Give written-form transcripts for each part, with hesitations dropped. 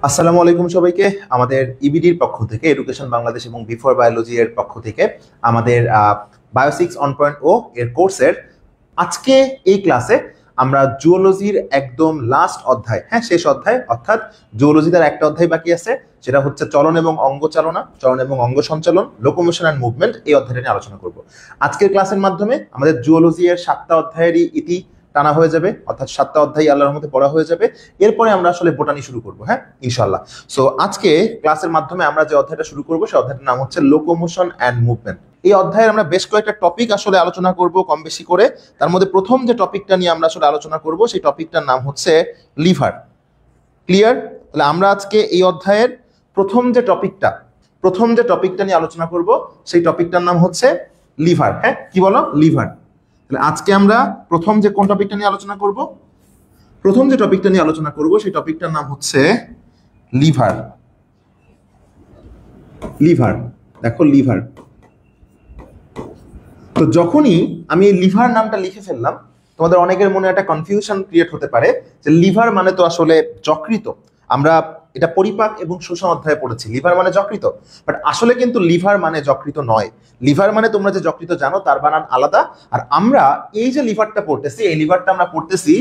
আসসালামু আলাইকুম সবাইকে। আমাদের ইবিডির পক্ষ থেকে, এডুকেশন বাংলাদেশ এবং বিফোর বায়োলজি এর পক্ষ থেকে আমাদের বায়ো 6 1.0 এর কোর্সের আজকে এই ক্লাসে আমরা জুওলজির একদম লাস্ট অধ্যায়, শেষ অধ্যায়, অর্থাৎ জুওলজি তার একটা অধ্যায় বাকি আছে, সেটা হচ্ছে চলন এবং অঙ্গ চালনা, চলন এবং অঙ্গ সঞ্চালন, লোকোমোশন অ্যান্ড মুভমেন্ট। এই অধ্যায়টা নিয়ে আলোচনা করব আজকের ক্লাসের মাধ্যমে। আমাদের জুওলজি এর 7টা অধ্যায়েরই ইতি টানা হয়ে যাবে, অর্থাৎ 7টা অধ্যায় আল্লাহর মধ্যে পড়া হয়ে যাবে। এরপরে আমরা আসলে বোটানি শুরু করবো, ইনশাল্লাহ। সো আজকে ক্লাসের মাধ্যমে আমরা যে অধ্যায়টা শুরু করবো সেই অধ্যায়টার নাম হচ্ছে লোকোমোশন অ্যান্ড মুভমেন্ট। এই অধ্যায়ে আমরা বেশ কয়েকটা টপিক আসলে আলোচনা করব কম বেশি করে। তার মধ্যে প্রথম যে টপিকটা নিয়ে আমরা আসলে আলোচনা করব সেই টপিকটার নাম হচ্ছে লিভার। ক্লিয়ার? তাহলে আমরা আজকে এই অধ্যায়ের প্রথম যে টপিকটা নিয়ে আলোচনা করব সেই টপিকটার নাম হচ্ছে লিভার। কি বলো? লিভার। তাহলে আজকে আমরা প্রথম যে কোন টপিকটা নিয়ে আলোচনা করব, প্রথম যে টপিকটা নিয়ে আলোচনা করব সেই টপিকটার নাম হচ্ছে লিভার। লিভার, দেখো লিভার। তো যখনই আমি লিভার নামটা লিখে ফেললাম, তোমাদের অনেকের মনে একটা কনফিউশন ক্রিয়েট হতে পারে যে লিভার মানে তো আসলে যকৃত। আমরা এটা পরিপাক এবং শোষণ অধ্যায়ে পড়েছি, লিভার মানে যকৃত। বাট আসলে কিন্তু লিভার মানে যকৃত নয়। লিভার মানে তোমরা যে যকৃত জানো তার বানান আলাদা। আর আমরা এই যে লিভারটা পড়তেছি, এই লিভারটা আমরা পড়তেছি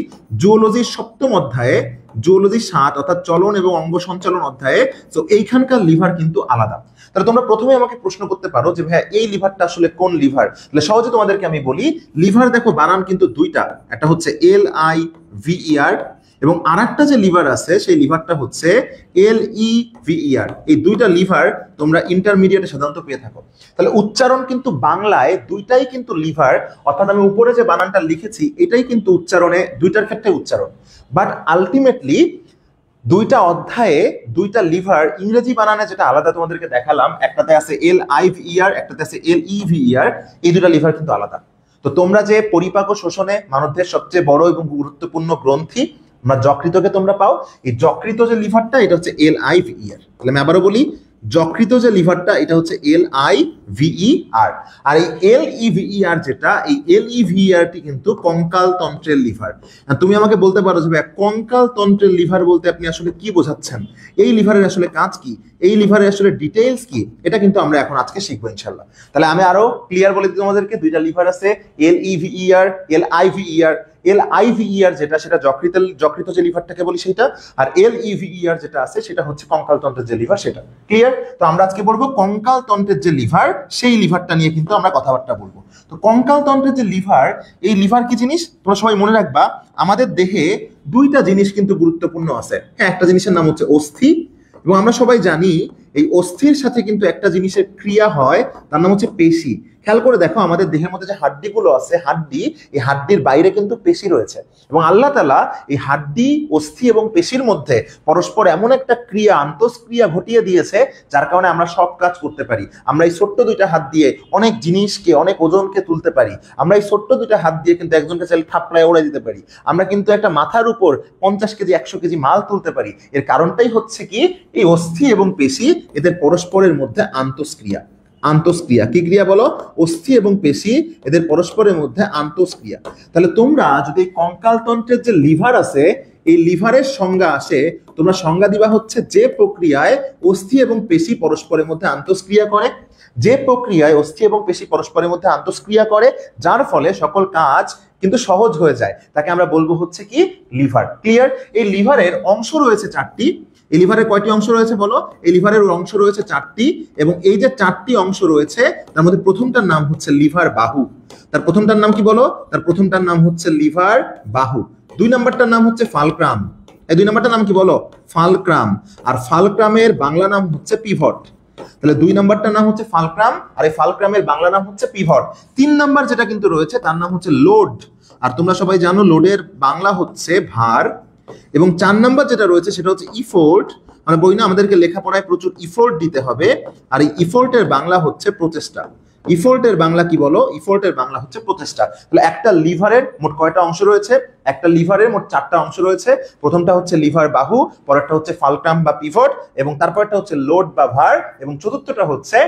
জুওলজির 7ম অধ্যায়ে, জুওলজি 7 অর্থাৎ চলন এবং অঙ্গ সঞ্চালন অধ্যায়ে। তো এইখানকার লিভার কিন্তু আলাদা। তাহলে তোমরা প্রথমে আমাকে প্রশ্ন করতে পারো যে ভাইয়া এই লিভারটা আসলে কোন লিভার? তাহলে সহজে তোমাদেরকে আমি বলি, লিভার দেখো বানান কিন্তু দুইটা, একটা হচ্ছে LIVER এবং আরেকটা যে লিভার আছে সেই লিভারটা হচ্ছে LEVER। এই দুইটা লিভার তোমরা ইন্টারমিডিয়েটে সাধারণত পেয়ে থাকো। তাহলে উচ্চারণ কিন্তু বাংলায় দুইটাই কিন্তু লিভার, অর্থাৎ আমি উপরে যে বানানটা লিখেছি এটাই কিন্তু উচ্চারণে দুইটার ক্ষেত্রে উচ্চারণ। বাট আলটিমেটলি দুইটা অধ্যায়ে দুইটা লিভার ইংরেজি বানানে যেটা আলাদা তোমাদেরকে দেখালাম, একটাতে আছে LIVER, একটাতে আছে LEVER। এই দুটা লিভার কিন্তু আলাদা। তো তোমরা যে পরিপাক ও শোষণে মানবদেহের সবচেয়ে বড় এবং গুরুত্বপূর্ণ গ্রন্থি আমরা যকৃতকে তোমরা পাও, এই যকৃত যে লিভারটা এটা হচ্ছে LIVER। তাহলে আমি আবারও বলি, যকৃত যে লিভারটা এটা হচ্ছে LIVER। আর এই LEVER যেটা, এই LEVER টি কিন্তু কঙ্কাল তন্ত্রের লিভার। তুমি আমাকে বলতে পারো যে কঙ্কাল তন্ত্রের লিভার বলতে আপনি আসলে কি বোঝাচ্ছেন, এই লিভারের আসলে কাজ কি, এই লিভারের আসলে ডিটেইলস কি, এটা কিন্তু আমরা এখন আজকে শিখবো ইনশাল্লাহ। তাহলে আমি আরো ক্লিয়ার বলে দিই তোমাদেরকে, দুইটা লিভার আছে LEVER, LIVER। LIVER যেটা সেটা যকৃত যে লিভারটাকে বলি সেটা, আর LEVER যেটা আছে সেটা হচ্ছে কঙ্কাল তন্ত্রের যে লিভার সেটা। ক্লিয়ার? তো আমরা আজকে বলবো কঙ্কাল তন্ত্রের যে লিভার, সেই লিভারটা নিয়ে কিন্তু আমরা কথাবার্তা বলবো। তো কঙ্কাল তন্ত্রের যে লিভার, এই লিভার কি জিনিস তোমরা সবাই মনে রাখবা। আমাদের দেহে দুইটা জিনিস কিন্তু গুরুত্বপূর্ণ আছে। একটা জিনিসের নাম হচ্ছে অস্থি, এবং আমরা সবাই জানি এই অস্থির সাথে কিন্তু একটা জিনিসের ক্রিয়া হয়, তার নাম হচ্ছে পেশি। খেয়াল করে দেখো আমাদের দেহের মধ্যে যে হাড্ডিগুলো আছে, হাড্ডি, এই হাড্ডির বাইরে কিন্তু পেশি রয়েছে, এবং আল্লাহ তাআলা এই হাড্ডি, অস্থি এবং পেশির মধ্যে পরস্পর এমন একটা ক্রিয়া, আন্তঃক্রিয়া ঘটিয়ে দিয়েছে যার কারণে আমরা সব কাজ করতে পারি। আমরা এই ছোট্ট দুইটা হাত দিয়ে অনেক জিনিসকে, অনেক ওজনকে তুলতে পারি। আমরা এই ছোট্ট দুইটা হাত দিয়ে কিন্তু একজনকে চাইলে থাপড়ায় উড়াই দিতে পারি। আমরা কিন্তু একটা মাথার উপর 50 কেজি 100 কেজি মাল তুলতে পারি। এর কারণটাই হচ্ছে কি, এই অস্থি এবং পেশি এদের পরস্পরের মধ্যে আন্তঃক্রিয়া। কি ক্রিয়া বলো? অস্থি এবং পেশি এদের পরস্পরের মধ্যে আন্তঃক্রিয়া। তাহলে তোমরা যদি কঙ্কাল তন্ত্রের যে লিভার আছে, এই লিভারের সংজ্ঞা আসে, তোমরা সংজ্ঞা দিবা হচ্ছে যে প্রক্রিয়ায় অস্থি এবং পেশি পরস্পরের মধ্যে আন্তঃক্রিয়া করে, যে প্রক্রিয়ায় অস্থি এবং পেশি পরস্পরের মধ্যে আন্তঃক্রিয়া করে, যার ফলে সকল কাজ কিন্তু সহজ হয়ে যায়, তাকে আমরা বলবো হচ্ছে কি, লিভার। ক্লিয়ার? এই লিভারের অংশ রয়েছে 4টি। এই লিভারের কয়টি অংশ রয়েছে বলো? এই লিভারের অংশ রয়েছে 4টি, এবং এই যে 4টি অংশ রয়েছে তার মধ্যে প্রথমটার নাম হচ্ছে লিভার বাহু। তার প্রথমটার নাম কি বলো? তার প্রথমটার নাম হচ্ছে লিভার বাহু। 2 নম্বরটার নাম হচ্ছে ফালক্রাম। এই 2 নম্বরটার নাম কি বলো? ফালক্রাম। আর ফালক্রামের বাংলা নাম হচ্ছে পিভট। তাহলে 2 নম্বরটার নাম হচ্ছে ফালক্রাম, আর এই ফালক্রামের বাংলা নাম হচ্ছে পিভট। 3 নম্বর যেটা কিন্তু রয়েছে তার নাম হচ্ছে লোড, আর তোমরা সবাই জানো লোডের বাংলা হচ্ছে ভার। এবং 4 নম্বর যেটা রয়েছে সেটা হচ্ছে ইফোর্ট, মানে বই না আমাদেরকে লেখাপড়ায় প্রচুর ইফোর্ট দিতে হবে, আর এই ইফোর্টের বাংলা হচ্ছে প্রচেষ্টা। ইফোর্টের বাংলা কি বলো? ইফোর্টের বাংলা হচ্ছে প্রচেষ্টা। তাহলে একটা লিভারের মোট কয়টা অংশ রয়েছে? একটা লিভারের মোট 4টা অংশ রয়েছে। প্রথমটা হচ্ছে লিভার বাহু, পরেরটা হচ্ছে ফালক্রাম বা পিভট, এবং তারপরটা হচ্ছে লোড বা ভার, এবং চতুর্থটা হচ্ছে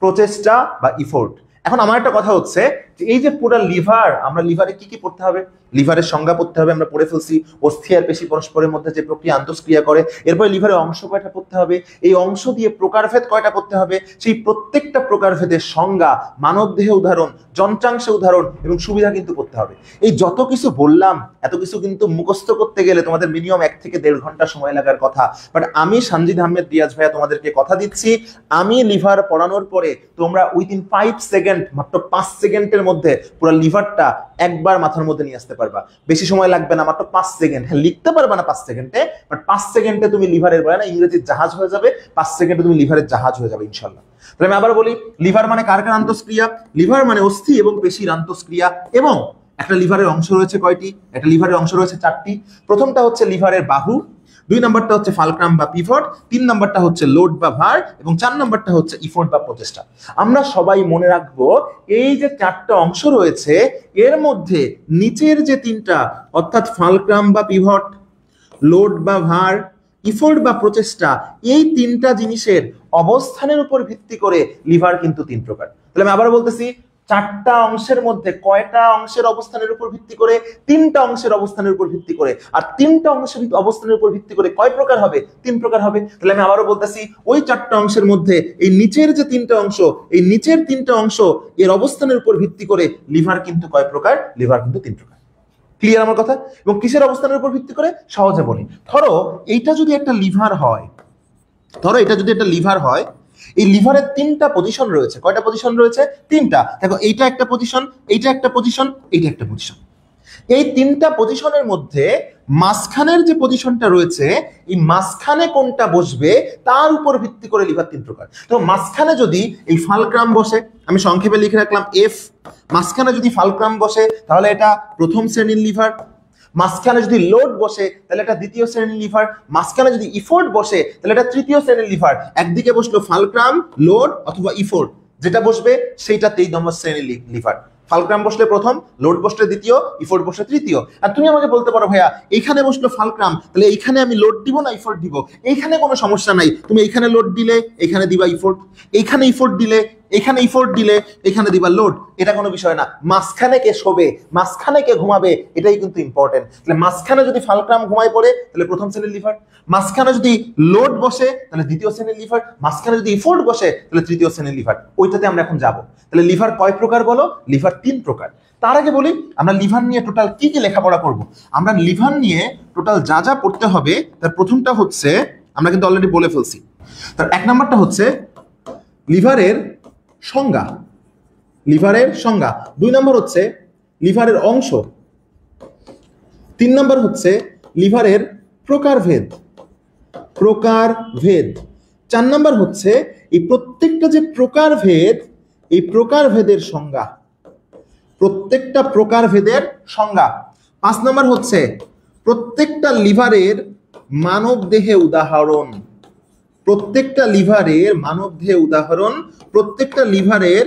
প্রচেষ্টা বা ইফোর্ট। এখন আমার একটা কথা হচ্ছে, এই যে পুরো লিভার, আমরা লিভারে কি কি পড়তে হবে, লিভারের সংজ্ঞা পড়তে হবে, আমরা পড়ে ফেলছি, অস্থি আর পেশি পরস্পরের মধ্যে যে প্রক্রিয়া আন্তঃক্রিয়া করে, এরপরে লিভারের অংশ কয়টা পড়তে হবে, এই অংশ দিয়ে প্রকারভেদ কয়টা পড়তে হবে, সেই প্রত্যেকটা প্রকারভেদের সংজ্ঞা, মানব দেহে উদাহরণ, যন্ত্রাংশে উদাহরণ এবং সুবিধা কিন্তু পড়তে হবে। এই যত কিছু বললাম, এত কিছু কিন্তু মুখস্থ করতে গেলে তোমাদের মিনিমাম 1 থেকে 1.5 ঘন্টা সময় লাগার কথা। বাট আমি সানজিদ আহমেদ রিয়াজ ভাইয়া তোমাদেরকে কথা দিচ্ছি, আমি লিভার পড়ানোর পরে তোমরা উইদিন 5 সেকেন্ড, মাত্র 5 সেকেন্ডের মধ্যে পুরো লিভারটা একবার মাথার মধ্যে নিয়ে আসতে পারবা। বেশি সময় লাগবে না, মাত্র 5 সেকেন্ড। হ্যাঁ, লিখতে পারবা না 5 সেকেন্ডে, বাট 5 সেকেন্ডে তুমি লিভারের বলে না ইংরেজির জাহাজ হয়ে যাবে, 5 সেকেন্ডে তুমি লিভারের জাহাজ হয়ে যাবে ইনশাল্লাহ। তাহলে আমি আবার বলি, লিভার মানে কার কার আন্তঃক্রিয়া, লিভার মানে অস্থি এবং পেশির আন্তঃক্রিয়া। এবং একটা লিভারের অংশ রয়েছে কয়টি, একটা লিভারের অংশ রয়েছে 4টি। প্রথমটা হচ্ছে লিভারের বাহু, 2 নম্বরটা হচ্ছে ফালক্রাম বা পিভট, 3 নম্বরটা হচ্ছে লোড বা ভার, এবং 4 নম্বরটা হচ্ছে ইফোর্ট বা প্রচেষ্টা। আমরা সবাই মনে রাখবো এই যে 4টা অংশ রয়েছে, এর মধ্যে নিচের যে 3টা অর্থাৎ ফালক্রাম বা পিভট, লোড বা ভার, ইফোর্ট বা প্রচেষ্টা, এই 3টা জিনিসের অবস্থানের উপর ভিত্তি করে লিভার কিন্তু 3 প্রকার। তাহলে আমি আবার বলতেছি, 4টা অংশের মধ্যে কয়টা অংশের অবস্থানের উপর ভিত্তি করে, 3টা অংশের অবস্থানের উপর ভিত্তি করে। আর 3টা অংশের অবস্থানের উপর ভিত্তি করে কয় প্রকার হবে, 3 প্রকার হবে। তাহলে আমি আবারও বলতেছি, ওই 4টা অংশের মধ্যে এই নিচের যে 3টা অংশ, এই নিচের 3টা অংশ এর অবস্থানের উপর ভিত্তি করে লিভার কিন্তু কয় প্রকার, লিভার কিন্তু 3 প্রকার। ক্লিয়ার আমার কথা? এবং কিসের অবস্থানের উপর ভিত্তি করে, সহজে বলি। ধরো এইটা যদি একটা লিভার হয়, ধরো এটা যদি একটা লিভার হয়, এই লিভারের 3টা পজিশন রয়েছে। কয়টা পজিশন রয়েছে, 3টা। দেখো, এইটা একটা পজিশন, এইটা একটা পজিশন, এইটা একটা পজিশন। এই 3টা পজিশনের মধ্যে মাঝখানের যে পজিশনটা রয়েছে, এই মাঝখানে কোনটা বসবে তার উপর ভিত্তি করে লিভার 3 প্রকার। তো মাঝখানে যদি এই ফালক্রাম বসে, আমি সংক্ষেপে লিখে রাখলাম এফ, মাঝখানে যদি ফালক্রাম বসে তাহলে এটা প্রথম শ্রেণীর লিভার। মাঝখানে যদি লোড বসে তাহলে এটা দ্বিতীয় শ্রেণীর লিভার। মাঝখানে যদি ইফোর্ট বসে তাহলে এটা তৃতীয় শ্রেণীর লিভার। একদিকে বসলো ফালক্রাম, লোড অথবা ইফোর্ট, যেটা বসবে সেইটা 23 নম্বর শ্রেণীর লিভার। ফালক্রাম বসলে প্রথম, লোড বসলে দ্বিতীয়, ইফোর্ট বসলে তৃতীয়। আর তুমি আমাকে বলতে পারো, ভাইয়া এইখানে বসলো ফালক্রাম, তাহলে এইখানে আমি লোড দিব না ইফোর্ট দিব? এইখানে কোনো সমস্যা নাই, তুমি এইখানে লোড দিলে এখানে দিবা ইফোর্ট, এইখানে ইফোর্ট দিলে এখানে ইফোর্ট দিলে এখানে দিবা লোড, এটা কোনো বিষয় না। মাঝখানে কে শোবে, মাঝখানে কে ঘুমাবে, এটাই কিন্তু ইম্পর্টেন্ট। তাহলে মাঝখানে যদি ফালক্রাম ঘুমায় পড়ে তাহলে প্রথম শ্রেণীর লিভার, মাঝখানে যদি লোড বসে তাহলে দ্বিতীয় শ্রেণীর লিভার, মাঝখানে যদি ইফোর্ট বসে তাহলে তৃতীয় শ্রেণীর লিভার। ওইটাতে আমরা এখন যাব। তাহলে লিভার কয় প্রকার বলো, লিভার 3 প্রকার। তার আগে বলি, আমরা লিভার নিয়ে টোটাল কি কি লেখাপড়া করব। আমরা লিভার নিয়ে টোটাল যা যা পড়তে হবে, তার প্রথমটা হচ্ছে, আমরা কিন্তু অলরেডি বলে ফেলছি, তার 1 নম্বরটা হচ্ছে লিভারের সংজ্ঞা, লিভারের সংজ্ঞা। 2 নম্বর হচ্ছে লিভারের অংশ। 3 নম্বর হচ্ছে লিভারের প্রকারভেদ, প্রকারভেদ। 4 নম্বর হচ্ছে এই প্রত্যেকটা যে প্রকারভেদ, এই প্রকারভেদের সংজ্ঞা, প্রত্যেকটা প্রকারভেদের সংজ্ঞা। 5 নম্বর হচ্ছে প্রত্যেকটা লিভারের মানব দেহে উদাহরণ, প্রত্যেকটা লিভারের মানব দেহে উদাহরণ, প্রত্যেকটা লিভারের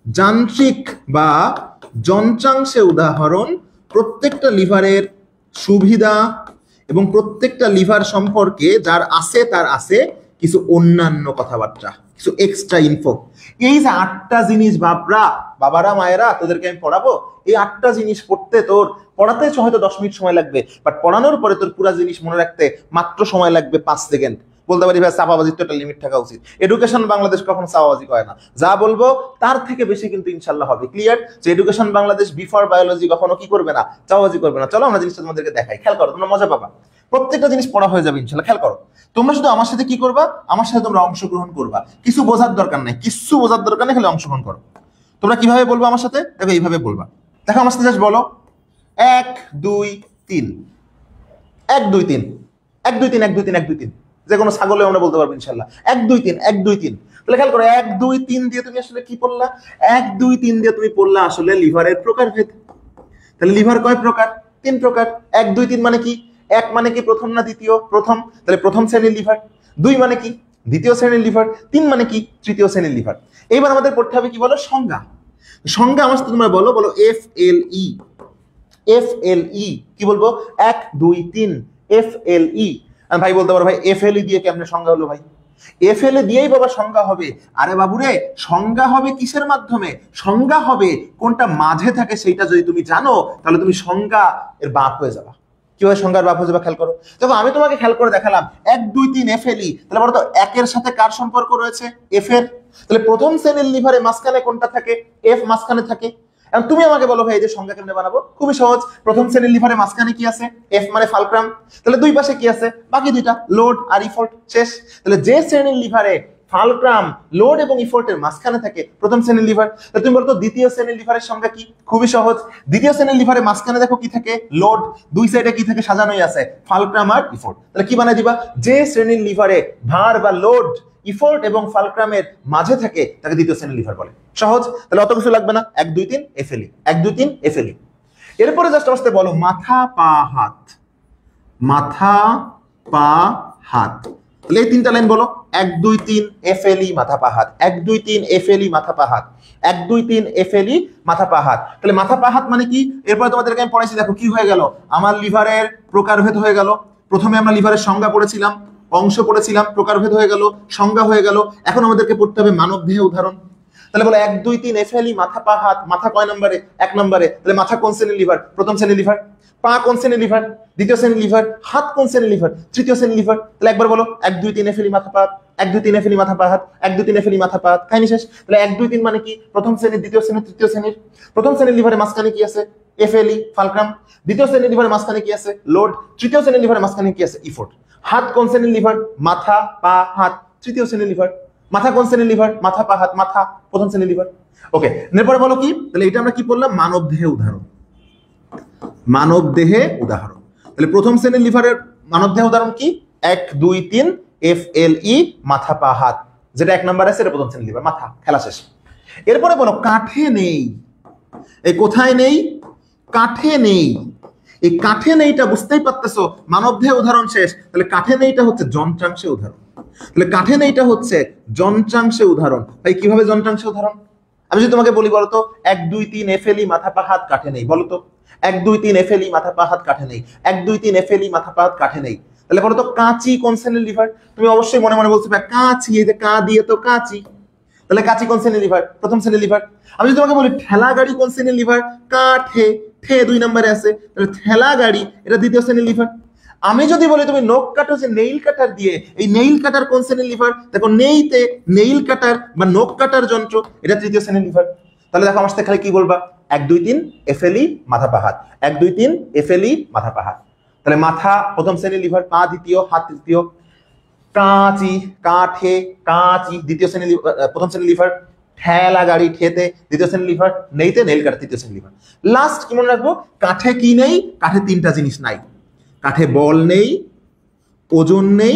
যান্ত্রিক বা যন্ত্রাংশে উদাহরণ, প্রত্যেকটা লিভারের সুবিধা, এবং প্রত্যেকটা লিভার সম্পর্কে যার আছে তার আছে কিছু অন্যান্য কথাবার্তা, কিছু এক্সট্রা ইনফো। এই যে 8টা জিনিস, বাবারা মায়েরা তোদেরকে আমি পড়াবো, এই 8টা জিনিস পড়তে তোর, পড়াতে হয়তো 10 মিনিট সময় লাগবে, বাট পড়ানোর পরে তোর পুরো জিনিস মনে রাখতে মাত্র সময় লাগবে 5 সেকেন্ড। বলতে পারি ভাই চাপাবাজির তো একটা লিমিট থাকা উচিত। এডুকেশন বাংলাদেশ কখনো চাপাবাজি করে না, যা বলবো তার থেকে বেশি কিন্তু ইনশাল্লাহ হবে। ক্লিয়ার? যে এডুকেশন বাংলাদেশ বিফর বায়োলজি কখনো কি করবে না, চাপাবাজি করবে না। চলো আমরা জিনিসটা তোমাদেরকে দেখাই, খেয়াল করো, তোমরা মজা পাবা। প্রত্যেকটা জিনিস পড়া হয়ে যাবে ইনশাল্লাহ। খেয়াল করো, তোমরা শুধু আমার সাথে কি করবা, আমার সাথে তোমরা অংশগ্রহণ করবা। কিছু বোঝার দরকার নাই, কিছু বোঝার দরকার নেই, খালি অংশগ্রহণ করো। তোমরা কিভাবে বলবো আমার সাথে, দেখো এইভাবে বলবা। দেখো আমার সাথে জাস্ট বলো 1 2 3, 1 2 3, 1 2 3, 1 2 3, 1 2 3। যে কোনো ছাগলে আমরা বলতে পারবো ইনশাল্লাহ 1 2 3, 1 2 3। তাহলে খেয়াল করো 1 2 3 দিয়ে তুমি আসলে কি পড়লা, 1 2 3 দিয়ে তুমি পড়লা আসলে লিভারের প্রকারভেদ। তাহলে লিভার কয় প্রকার, 3 প্রকার। 1 2 3 মানে কি, 1 মানে কি প্রথম না দ্বিতীয়, প্রথম, তাহলে প্রথম শ্রেণীর লিভার। 2 মানে কি দ্বিতীয় শ্রেণীর লিভার। 3 মানে কি তৃতীয় শ্রেণীর লিভার। এইবার আমাদের পড়তে হবে কি বলো, সংজ্ঞা। সংজ্ঞা আমার সাথে তোমরা বলো, বলো FLE, FLE কি বলবো, 1 2 3 FLE। ভাই বলতে পারো ভাই FLE দিয়ে কেমনে সংজ্ঞা হলো ভাই, এফএলএ দিয়েই বাবা সংজ্ঞা হবে। আরে বাবুরে, সংজ্ঞা হবে কিসের মাধ্যমে? সংজ্ঞা হবে কোনটা মাঝে থাকে সেইটা যদি তুমি জানো, তাহলে তুমি সংজ্ঞা এর বাপ হয়ে যাবা। কিভাবে সংজ্ঞার বাপ হয়ে যাবে খেয়াল করো। দেখো আমি তোমাকে খেয়াল করে দেখালাম 1 2 3 এফএলই, তাহলে বলো তো একের সাথে কার সম্পর্ক রয়েছে? এফ এর। তাহলে প্রথম শ্রেণীর লিভারে মাঝখানে কোনটা থাকে? এফ মাঝখানে থাকে। এখন তুমি আমাকে বলো ভাই এই যে সংজ্ঞা কেমনে বানাবো? খুবই সহজ। প্রথম শ্রেণীর লিভারে মাঝখানে কি আছে? এফ মানে ফালক্রাম। তাহলে দুই পাশে কি আছে? বাকি দুইটা, লোড আর ইফোর্ট। শেষ। তাহলে যে শ্রেণীর লিভারে ফালক্রাম, লোড এবং ইফোর্টের মাঝখানে থাকে প্রথম শ্রেণীর লিভার। তাহলে তুমি বলতো দ্বিতীয় শ্রেণীর লিভারের সংজ্ঞা কি? খুবই সহজ। দ্বিতীয় শ্রেণীর লিভারে মাঝখানে দেখো কি থাকে? লোড। দুই সাইডে কি থাকে? সাজানোই আছে ফালক্রাম আর ইফোর্ট। তাহলে কি বানাই দিবা? যে শ্রেণীর লিভারে ভার বা লোড, ইফোর্ট এবং ফালক্রামের মাঝে থাকে তাকে দ্বিতীয় শ্রেণীর লিভার বলে। সহজ। তাহলে অত কিছু লাগবে না, 1 2 3 এফএলই, 1 2 3 এফএলই। এরপরে জাস্ট আসতে বলো মাথা পা হাত, মাথা পা হাত। তাহলে এই তিনটা লাইন বলো, 1 2 3 এফএলই মাথা পা হাত, 1 2 3 এফএলই মাথা পা হাত, 1 2 3 এফএলই মাথা পা হাত। তাহলে মাথা পা হাত মানে কি? এরপরে তোমাদেরকে আমি পড়াইছি, দেখো কি হয়ে গেল, আমার লিভারের প্রকারভেদ হয়ে গেল। প্রথমে আমরা লিভারের সংজ্ঞা পড়েছিলাম, অংশ পড়েছিলাম, প্রকারভেদ হয়ে গেল, সংজ্ঞা হয়ে গেল। এখন আমাদেরকে পড়তে হবে মানব দেহে উদাহরণ। তাহলে বলো 1 2 3 এফএলই মাথা পা হাত। মাথা কয় নম্বরে? 1 নম্বরে। তাহলে মাথা কোন শ্রেণীর লিভার? প্রথম শ্রেণীর লিভার। পা কোন শ্রেণীর লিভার? দ্বিতীয় শ্রেণীর লিভার। হাত কোন শ্রেণীর লিভার? তৃতীয় শ্রেণীর লিভার। তাহলে একবার বলো 1 2 3 এফএলই মাথা পা হাত, 1 2 3 এফএলই মাথা পা হাত, 1 2 3 এফএলই মাথা পা হাত। কাহিনী শেষ। তাহলে 1 2 3 মানে কি? প্রথম শ্রেণীর, দ্বিতীয় শ্রেণীর, তৃতীয় শ্রেণীর। প্রথম শ্রেণীর লিভারের মাঝখানে কি আছে? এফএলই ফালক্রাম। দ্বিতীয় শ্রেণীর লিভারের মাঝখানে কি আছে? লোড। তৃতীয় শ্রেণীর লিভারের মাঝখানে কি আছে? ইফোর্ট। হাত কোন শ্রেণীর লিভার? মাথা পা হাত, তৃতীয় শ্রেণীর লিভার। মাথা কোন শ্রেণীর লিভার? মাথা পা হাত, মাথা প্রথম শ্রেণীর লিভার। ওকে, এরপরে বলো কি? তাহলে এটা আমরা কি বললাম? মানব দেহে উদাহরণ। মানব দেহে উদাহরণ। তাহলে প্রথম শ্রেণীর লিভারের মানব দেহে উদাহরণ কি? 1 2 3 এফএলই মাথা পা হাত। যেটা 1 নাম্বার আছে এটা প্রথম শ্রেণীর লিভার, মাথা। খেলা শেষ। এরপরে বলো কাঠে নেই। এই কোথায় নেই? কাঠে নেই। এই কাঠে নেইটা বুঝতেই পারতেছো, মানব দেহে উদাহরণ শেষ। তাহলে কাঠে নেইটা হচ্ছে যন্ত্রাংশে উদাহরণ। তাহলে কাঠে নেইটা হচ্ছে যন্ত্রাংশে উদাহরণ। তাই কিভাবে যন্ত্রাংশে উদাহরণ? আমি যদি তোমাকে বলি বলতো 1 2 3 এফএলই মাথা পা হাত কাঠে নেই, বলো তো 1 2 3 এফএলই মাথা পা হাত কাঠে নেই, 1 2 3 এফএলই মাথা পা হাত কাঠে নেই। তাহলে বলো তো কাঁচি কোন শ্রেণীর লিভার? তুমি অবশ্যই মনে মনে বলছো কাঁচি, এই যে কা দিয়ে তো কাঁচি। তাহলে কাঁচি কোন শ্রেণীর লিভার? প্রথম শ্রেণীর লিভার। আমি যদি তোমাকে বলি ঠেলা গাড়ি কোন শ্রেণীর লিভার? কাঠে, ঠে 2 নম্বরে আছে। তাহলে ঠেলা গাড়ি এটা দ্বিতীয় শ্রেণীর লিভার। আমি যদি বলি তুমি নখ কাটো যে নেইল কাটার দিয়ে, এই নেইল কাটার কোন শ্রেণীর লিভার? দেখো নেইতে নেইল কাটার বা নখ কাটার যন্ত্র, এটা তৃতীয় শ্রেণীর লিভার। তাহলে দেখো আমার সাথে খালি কি বলবা? 1 2 3 এফএলই মাথা পা হাত, 1 2 3 এফএলই মাথা পা হাত। তাহলে মাথা প্রথম শ্রেণীর লিভার, পা দ্বিতীয়, হাত তৃতীয়। কাঁচি, কাঠে, কাঁচি দ্বিতীয় শ্রেণীর, প্রথম শ্রেণীর লিভার। ঠেলা গাড়ি, ঠেতে দ্বিতীয় শ্রেণীর লিভার। নেইতে নেইল কাটা তৃতীয় শ্রেণীর লিভার। লাস্ট কি মনে রাখবো? কাঠে কি নেই? কাঠে 3টা জিনিস নাই। কাঠে বল নেই, ওজন নেই,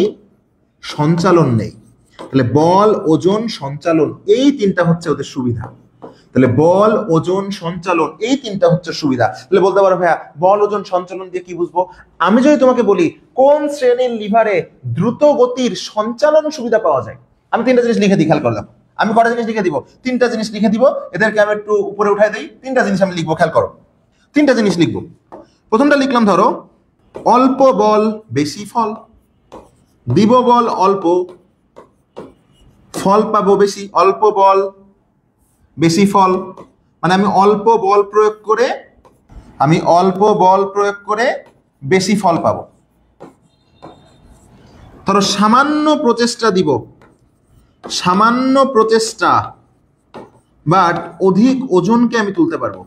সঞ্চালন নেই। তাহলে বল, ওজন, সঞ্চালন এই 3টা হচ্ছে ওদের সুবিধা। তাহলে বল, ওজন, সঞ্চালন এই 3টা হচ্ছে সুবিধা। তাহলে বলতে পারো ভাইয়া বল, ওজন, সঞ্চালন দিয়ে কি বুঝবো? আমি যদি তোমাকে বলি কোন শ্রেণীর লিভারে দ্রুত গতির সঞ্চালন সুবিধা পাওয়া যায়, আমি 3টা জিনিস লিখে দিই, খেয়াল করলাম। আমি কটা জিনিস লিখে দিব? 3টা জিনিস লিখে দিব। এদেরকে আমি একটু উপরে উঠাই দিই। 3টা জিনিস আমি লিখবো, খেয়াল করো। 3টা জিনিস লিখবো। প্রথমটা লিখলাম, ধরো অল্প বল বেশি ফল, দিব বল অল্প, ফল পাবো বেশি। অল্প বল বেশি ফল মানে আমি অল্প বল প্রয়োগ করে বেশি ফল পাবো। ধরো সামান্য প্রচেষ্টা দিব, সামান্য প্রচেষ্টা বাট অধিক ওজনকে আমি তুলতে পারবো,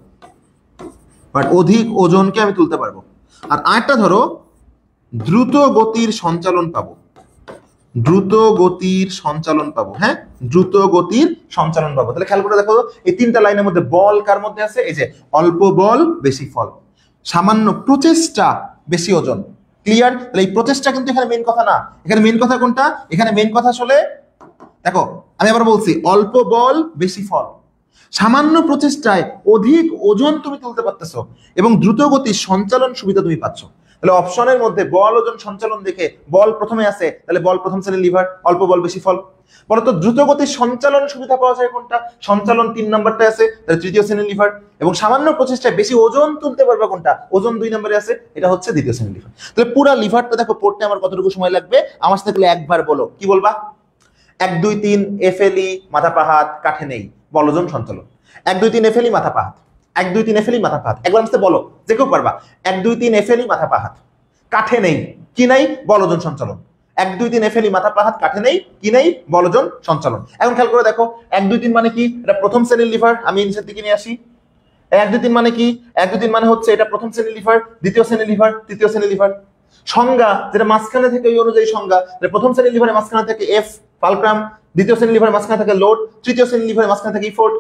আর আরেকটা ধরো দ্রুত গতির সঞ্চালন পাবো, হ্যাঁ দ্রুত গতির সঞ্চালন পাবো। তাহলে খেয়াল করে দেখো এই 3টা লাইনের মধ্যে বল কার মধ্যে আছে? এই যে অল্প বল বেশি ফল, সামান্য প্রচেষ্টা বেশি ওজন। ক্লিয়ার? তাহলে এই প্রচেষ্টা কিন্তু এখানে মেইন কথা না। এখানে মেইন কথা কোনটা? এখানে মেইন কথা আসলে দেখো আমি আবার বলছি অল্প বল বেশি ফল, সামান্য প্রচেষ্টায় অধিক ওজন তুমি তুলতে পারতেছো এবং দ্রুত গতির সঞ্চালন সুবিধা তুমি পাচ্ছ। তাহলে অপশনের মধ্যে বল, ওজন, সঞ্চালন দেখে বল প্রথমে আছে, তাহলে বল প্রথম শ্রেণীর লিভার, অল্প বল বেশি ফল। বলতো দ্রুত গতির সঞ্চালন সুবিধা পাওয়া যায় কোনটা? সঞ্চালন 3 নম্বরটা আছে, তাহলে তৃতীয় শ্রেণীর লিভার। এবং সামান্য প্রচেষ্টায় বেশি ওজন তুলতে পারবে কোনটা? ওজন 2 নম্বরে আছে, এটা হচ্ছে দ্বিতীয় শ্রেণীর লিভার। তাহলে পুরো লিভারটা দেখো পড়তে আমার কতটুকু সময় লাগবে? আমার সাথে একবার বলো, কি বলবা? 1 2 3 এফএলই মাথা পা হাত কাঠে নেই বলজন সঞ্চালন। 1 2 3 এফএলই মাথা পা হাত, 1 2 3 এফএলই মাথা পা হাত, একবার আসতে বলো, যে কেউ পারবা। 1 2 3 এফএলই মাথা পা হাত কাঠে নেই, কি নাই? বলজন সঞ্চালন। 1 2 3 এফএলই মাথা পা হাত কাঠে নেই, কি নেই? বলজন সঞ্চালন। এখন খেয়াল করে দেখো 1 2 3 মানে কি? এটা প্রথম শ্রেণীর লিভার, আমি নিচের দিকে নিয়ে আসি। 1 2 3 মানে কি? 1 2 3 মানে হচ্ছে এটা প্রথম শ্রেণীর লিভার, দ্বিতীয় শ্রেণীর লিভার, তৃতীয় শ্রেণীর লিভার। সংজ্ঞা যেটা মাঝখানে থেকে ওই অনুযায়ী সংজ্ঞা, প্রথম শ্রেণীর লিভারের মাঝখানে থেকে এফ ফালক্রাম, দ্বিতীয় শ্রেণীর লিভারের মাঝখানে থেকে লোড, তৃতীয় শ্রেণীর লিভারের মাঝখানে থেকে ইফোর্ট।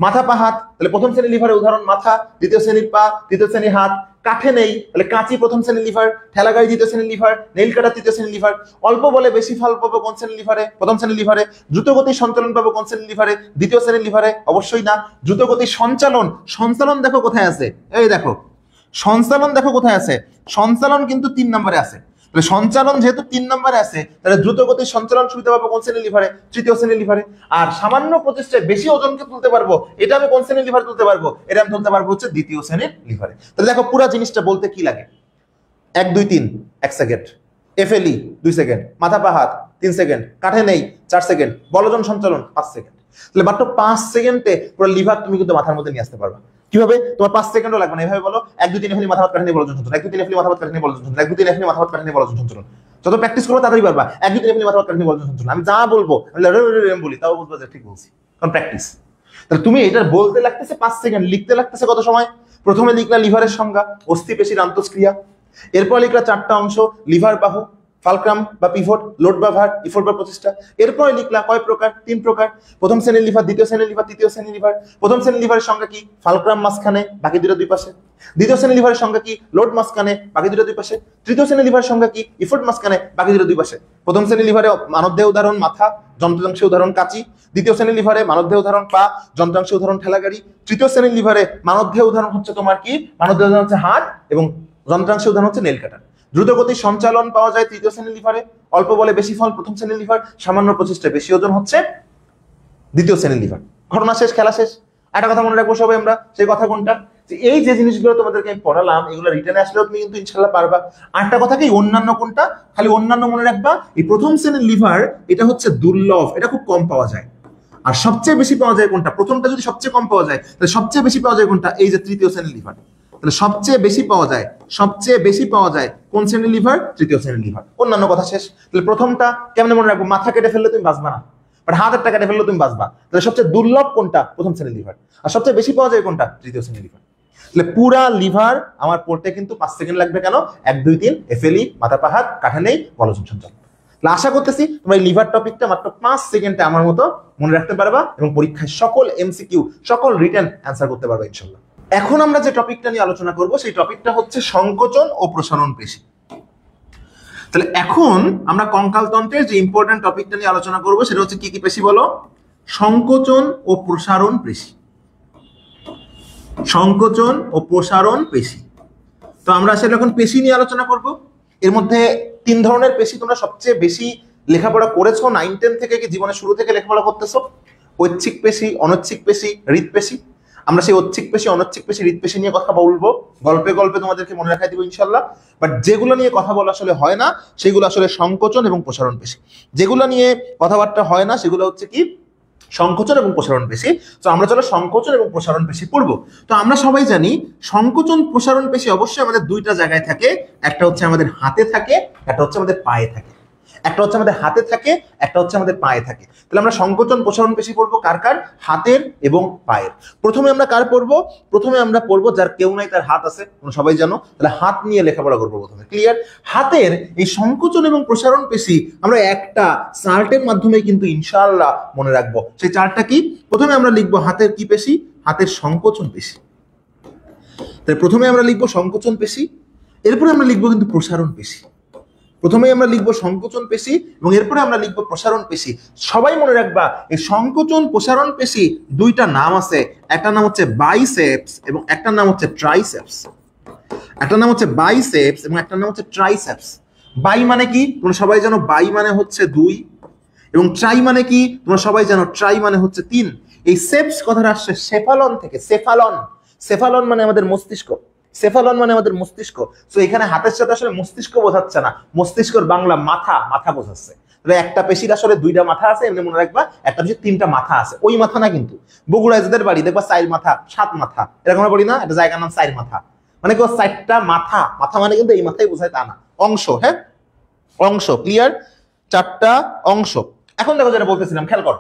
মাথা পা হাত, তাহলে প্রথম শ্রেণীর লিভারের উদাহরণ মাথা, দ্বিতীয় শ্রেণীর পা, তৃতীয় শ্রেণীর হাত। কাঠে নেই, তাহলে কাঁচি প্রথম শ্রেণীর লিভার, ঠেলাগাড়ি দ্বিতীয় শ্রেণীর লিভার, নেইল কাটা তৃতীয় শ্রেণীর লিভার। অল্প বলে বেশি ফল পাবো কোন শ্রেণীর লিভারে? প্রথম শ্রেণীর লিভারে। দ্রুতগতির সঞ্চালন পাবো কোন শ্রেণীর লিভারে? দ্বিতীয় শ্রেণীর লিভারে। অবশ্যই না। দ্রুতগতির সঞ্চালন, সঞ্চালন দেখো কোথায় আছে, এই দেখো সঞ্চালন দেখো কোথায় আছে, সঞ্চালন কিন্তু 3 নম্বরে আছে। তাহলে সঞ্চালন যেহেতু 3 নম্বরে আছে, তাহলে দ্রুতগতির সঞ্চালন সুবিধা পাবো কোন শ্রেণীর লিভারে? তৃতীয় শ্রেণীর লিভারে। আর সামান্য প্রচেষ্টায় বেশি ওজনকে তুলতে পারবো, এটা আমি কোন শ্রেণীর লিভারে তুলতে পারবো? এটা আমি তুলতে পারবো হচ্ছে দ্বিতীয় শ্রেণীর লিভারে। তাহলে দেখো পুরো জিনিসটা বলতে কি লাগে, 1 2 3 1 সেকেন্ড, এফএলই 2 সেকেন্ড, মাথা পা হাত 3 সেকেন্ড, কাঠে নেই 4 সেকেন্ড, বলজন সঞ্চালন 5 সেকেন্ড। তাহলে মাত্র 5 সেকেন্ডে পুরো লিভার তুমি কিন্তু মাথার মধ্যে নিয়ে আসতে পারবা। কিভাবে? তোমার 5 সেকেন্ডও লাগবে না, এভাবে বলো 1 2 3 এফএলই মাথা হাত কাঠে নেই বলজন সঞ্চালন, 1 2 3 এফএলই মাথা হাত কাঠে নেই বলজন সঞ্চালন, 1 2 3 এফএলই মাথা হাত কাঠে নেই বলজন সঞ্চালন। যত প্র্যাকটিস করবে তাড়াতাড়ি পারবা। 1 2 3 এফএলই মাথা হাত কাঠে নেই বলজন সঞ্চালন, আমি যা বলবো আমি বলি তাও বুঝবা যে ঠিক বলছি, কারণ প্র্যাকটিস। তাহলে তুমি এটা বলতে লাগতেছে 5 সেকেন্ড, লিখতে লাগতেছে কত সময়? প্রথমে লিখলা লিভারের সংজ্ঞা, অস্থি পেশির আন্তঃক্রিয়া। এরপর লিখলা 4টা অংশ, লিভার বাহু, ফালক্রাম বা পিভট, লোড বা ভার, ইফোর্ট বা প্রচেষ্টা। এরপরে লিখলা কয় প্রকার? 3 প্রকার। প্রথম শ্রেণীর লিভার, দ্বিতীয় শ্রেণীর লিভার, তৃতীয় শ্রেণীর লিভার। প্রথম শ্রেণীর লিভারের সংজ্ঞা কি? ফালক্রাম মাঝখানে, বাকি দুটো দুই পাশে। দ্বিতীয় শ্রেণীর লিভারের সংজ্ঞা কি? লোড মাঝখানে, বাকি দুটো দুই পাশে। তৃতীয় শ্রেণীর লিভারের সংজ্ঞা কি? ইফোর্ট মাঝখানে, বাকি দুটো দুই পাশে। প্রথম শ্রেণীর লিভারে মানবদেহ উদাহরণ মাথা, যন্ত্রাংশ উদাহরণ কাঁচি। দ্বিতীয় শ্রেণীর লিভারে মানবদেহ উদাহরণ পা, যন্ত্রাংশ উদাহরণ ঠেলাগাড়ি। তৃতীয় শ্রেণীর লিভারে মানবদেহ উদাহরণ হচ্ছে তোমার কি? মানবদেহ উদাহরণ হচ্ছে হাত এবং যন্ত্রাংশ উদাহরণ হচ্ছে নেল কাটার। দ্রুতগতির সঞ্চালন পাওয়া যায় তৃতীয় শ্রেণীর লিভারে, অল্প বলে বেশি ফল প্রথম শ্রেণীর লিভার, সামান্য প্রচেষ্টায় বেশি ওজন হচ্ছে দ্বিতীয় শ্রেণীর লিভার। ঘটনা শেষ, খেলা শেষ। একটা কথা মনে রাখবো সবাই আমরা, সেই কথা কোনটা? যে এই যে জিনিসগুলো তোমাদেরকে আমি পড়ালাম, এগুলো রিটেনে আসলেও তুমি কিন্তু ইনশাল্লাহ পারবা। আরেকটা কথা কি, অন্যান্য কোনটা? খালি অন্যান্য মনে রাখবা, এই প্রথম শ্রেণীর লিভার এটা হচ্ছে দুর্লভ, এটা খুব কম পাওয়া যায়। আর সবচেয়ে বেশি পাওয়া যায় কোনটা? প্রথমটা যদি সবচেয়ে কম পাওয়া যায়, তাহলে সবচেয়ে বেশি পাওয়া যায় কোনটা? এই যে তৃতীয় শ্রেণীর লিভার। তাহলে সবচেয়ে বেশি পাওয়া যায়, সবচেয়ে বেশি পাওয়া যায় কোন শ্রেণীর লিভার? তৃতীয় শ্রেণীর লিভার। অন্যান্য কথা শেষ। তাহলে প্রথমটা কেমনে মনে রাখবো? মাথা কেটে ফেললে তুমি বাঁচবা না, বাট হাতেরটা কেটে ফেললে তুমি বাঁচবা। তাহলে সবচেয়ে দুর্লভ কোনটা? প্রথম শ্রেণীর লিভার। আর সবচেয়ে বেশি পাওয়া যায় কোনটা? তৃতীয় শ্রেণীর লিভার। তাহলে পুরা লিভার আমার পড়তে কিন্তু 5 সেকেন্ড লাগবে। কেন? 1 2 3 এফএলই মাথা পা হাত কাঠে নেই বলজন সঞ্চালন। আশা করতেছি তোমরা এই লিভার টপিকটা মাত্র 5 সেকেন্ডে আমার মতো মনে রাখতে পারবা এবং পরীক্ষায় সকল এমসিকিউ, সকল রিটেন অ্যান্সার করতে পারবা ইনশাআল্লাহ। এখন আমরা যে টপিকটা নিয়ে আলোচনা করব, সেই টপিকটা হচ্ছে সংকোচন ও প্রসারণ পেশি। তাহলে এখন আমরা কঙ্কালতন্ত্রের যে ইম্পর্টেন্ট টপিকটা নিয়ে আলোচনা করব, সেটা হচ্ছে কি কি পেশি বলো? সংকোচন ও প্রসারণ পেশি। সংকোচন ও প্রসারণ পেশি। তো আমরা আসলে এখন পেশি নিয়ে আলোচনা করব। এর মধ্যে 3 ধরনের পেশি তোমরা সবচেয়ে বেশি লেখাপড়া করেছো, 9 10 থেকে কি জীবনের শুরু থেকে লেখাপড়া করতেছো? ঐচ্ছিক পেশি, অনৈচ্ছিক পেশি, হৃদপেশি। আমরা সেই ঐচ্ছিক পেশি, অনৈচ্ছিক পেশি, হৃদপেশি নিয়ে কথা বলবো, গল্পে গল্পে তোমাদেরকে মনে রাখাই দিব ইনশাল্লাহ। বাট যেগুলো নিয়ে কথা বলা আসলে হয় না, সেগুলো আসলে সংকোচন এবং প্রসারণ পেশি। যেগুলো নিয়ে কথাবার্তা হয় না, সেগুলো হচ্ছে কি? সংকোচন এবং প্রসারণ পেশি। তো আমরা চলো সংকোচন এবং প্রসারণ পেশি পড়বো। তো আমরা সবাই জানি সংকোচন প্রসারণ পেশি অবশ্যই আমাদের 2টা জায়গায় থাকে। একটা হচ্ছে আমাদের হাতে থাকে, একটা হচ্ছে আমাদের পায়ে থাকে। একটা হচ্ছে আমাদের হাতে থাকে, একটা হচ্ছে আমাদের পায়ে থাকে। তাহলে আমরা সংকোচন প্রসারণ পেশি পড়বো কার কার? হাতের এবং পায়ের। প্রথমে আমরা কার পড়বো? প্রথমে আমরা পড়বো যার কেউ নাই তার হাত আছে, সবাই জানো। তাহলে হাত নিয়ে লেখাপড়া করবো প্রথমে। ক্লিয়ার? হাতের এই সংকোচন এবং প্রসারণ পেশি আমরা একটা চার্টের মাধ্যমে কিন্তু ইনশাআল্লাহ মনে রাখবো। সেই চার্টটা কি? প্রথমে আমরা লিখবো হাতের কি পেশি? হাতের সংকোচন পেশি। তাই প্রথমে আমরা লিখবো সংকোচন পেশি, এরপরে আমরা লিখবো কিন্তু প্রসারণ পেশি। প্রথমে আমরা লিখবো সংকোচন পেশি এবং এরপরে আমরা লিখবো প্রসারণ পেশি। সবাই মনে রাখবা, এই সংকোচন প্রসারণ পেশি 2টা নাম আছে। একটা নাম হচ্ছে বাইসেপস এবং একটা নাম হচ্ছে ট্রাইসেপস। একটা নাম হচ্ছে বাইসেপস এবং একটা নাম হচ্ছে ট্রাইসেপস। বাই মানে কি? তোমরা সবাই জানো বাই মানে হচ্ছে 2 এবং ট্রাই মানে কি? তোমরা সবাই জানো ট্রাই মানে হচ্ছে 3। এই সেপস কথাটা আসছে সেফালন থেকে। সেফালন, সেফালন মানে আমাদের মস্তিষ্ক। সেফালন মানে আমাদের মস্তিষ্ক। তো এখানে হাতের সাথে আসলে মস্তিষ্ক বোঝাচ্ছে না, মস্তিষ্কর বাংলা মাথা, মাথা বোঝাচ্ছে। তাহলে একটা পেশির আসলে দুইটা মাথা আছে, এমনি মনে রাখবা একটা পেশির তিনটা মাথা আছে, ওই মাথা না কিন্তু। বগুড়ায় যাদের বাড়ি দেখবা 4 মাথা 7 মাথা এরকম বলি না, এটা জায়গার নাম 4 মাথা, মানে কেউ 4টা মাথা, মাথা মানে কিন্তু এই মাথায় বোঝায় তা না, অংশ। হ্যাঁ, অংশ, ক্লিয়ার, 4টা অংশ। এখন দেখো যেটা বলতেছিলাম, খেয়াল করো,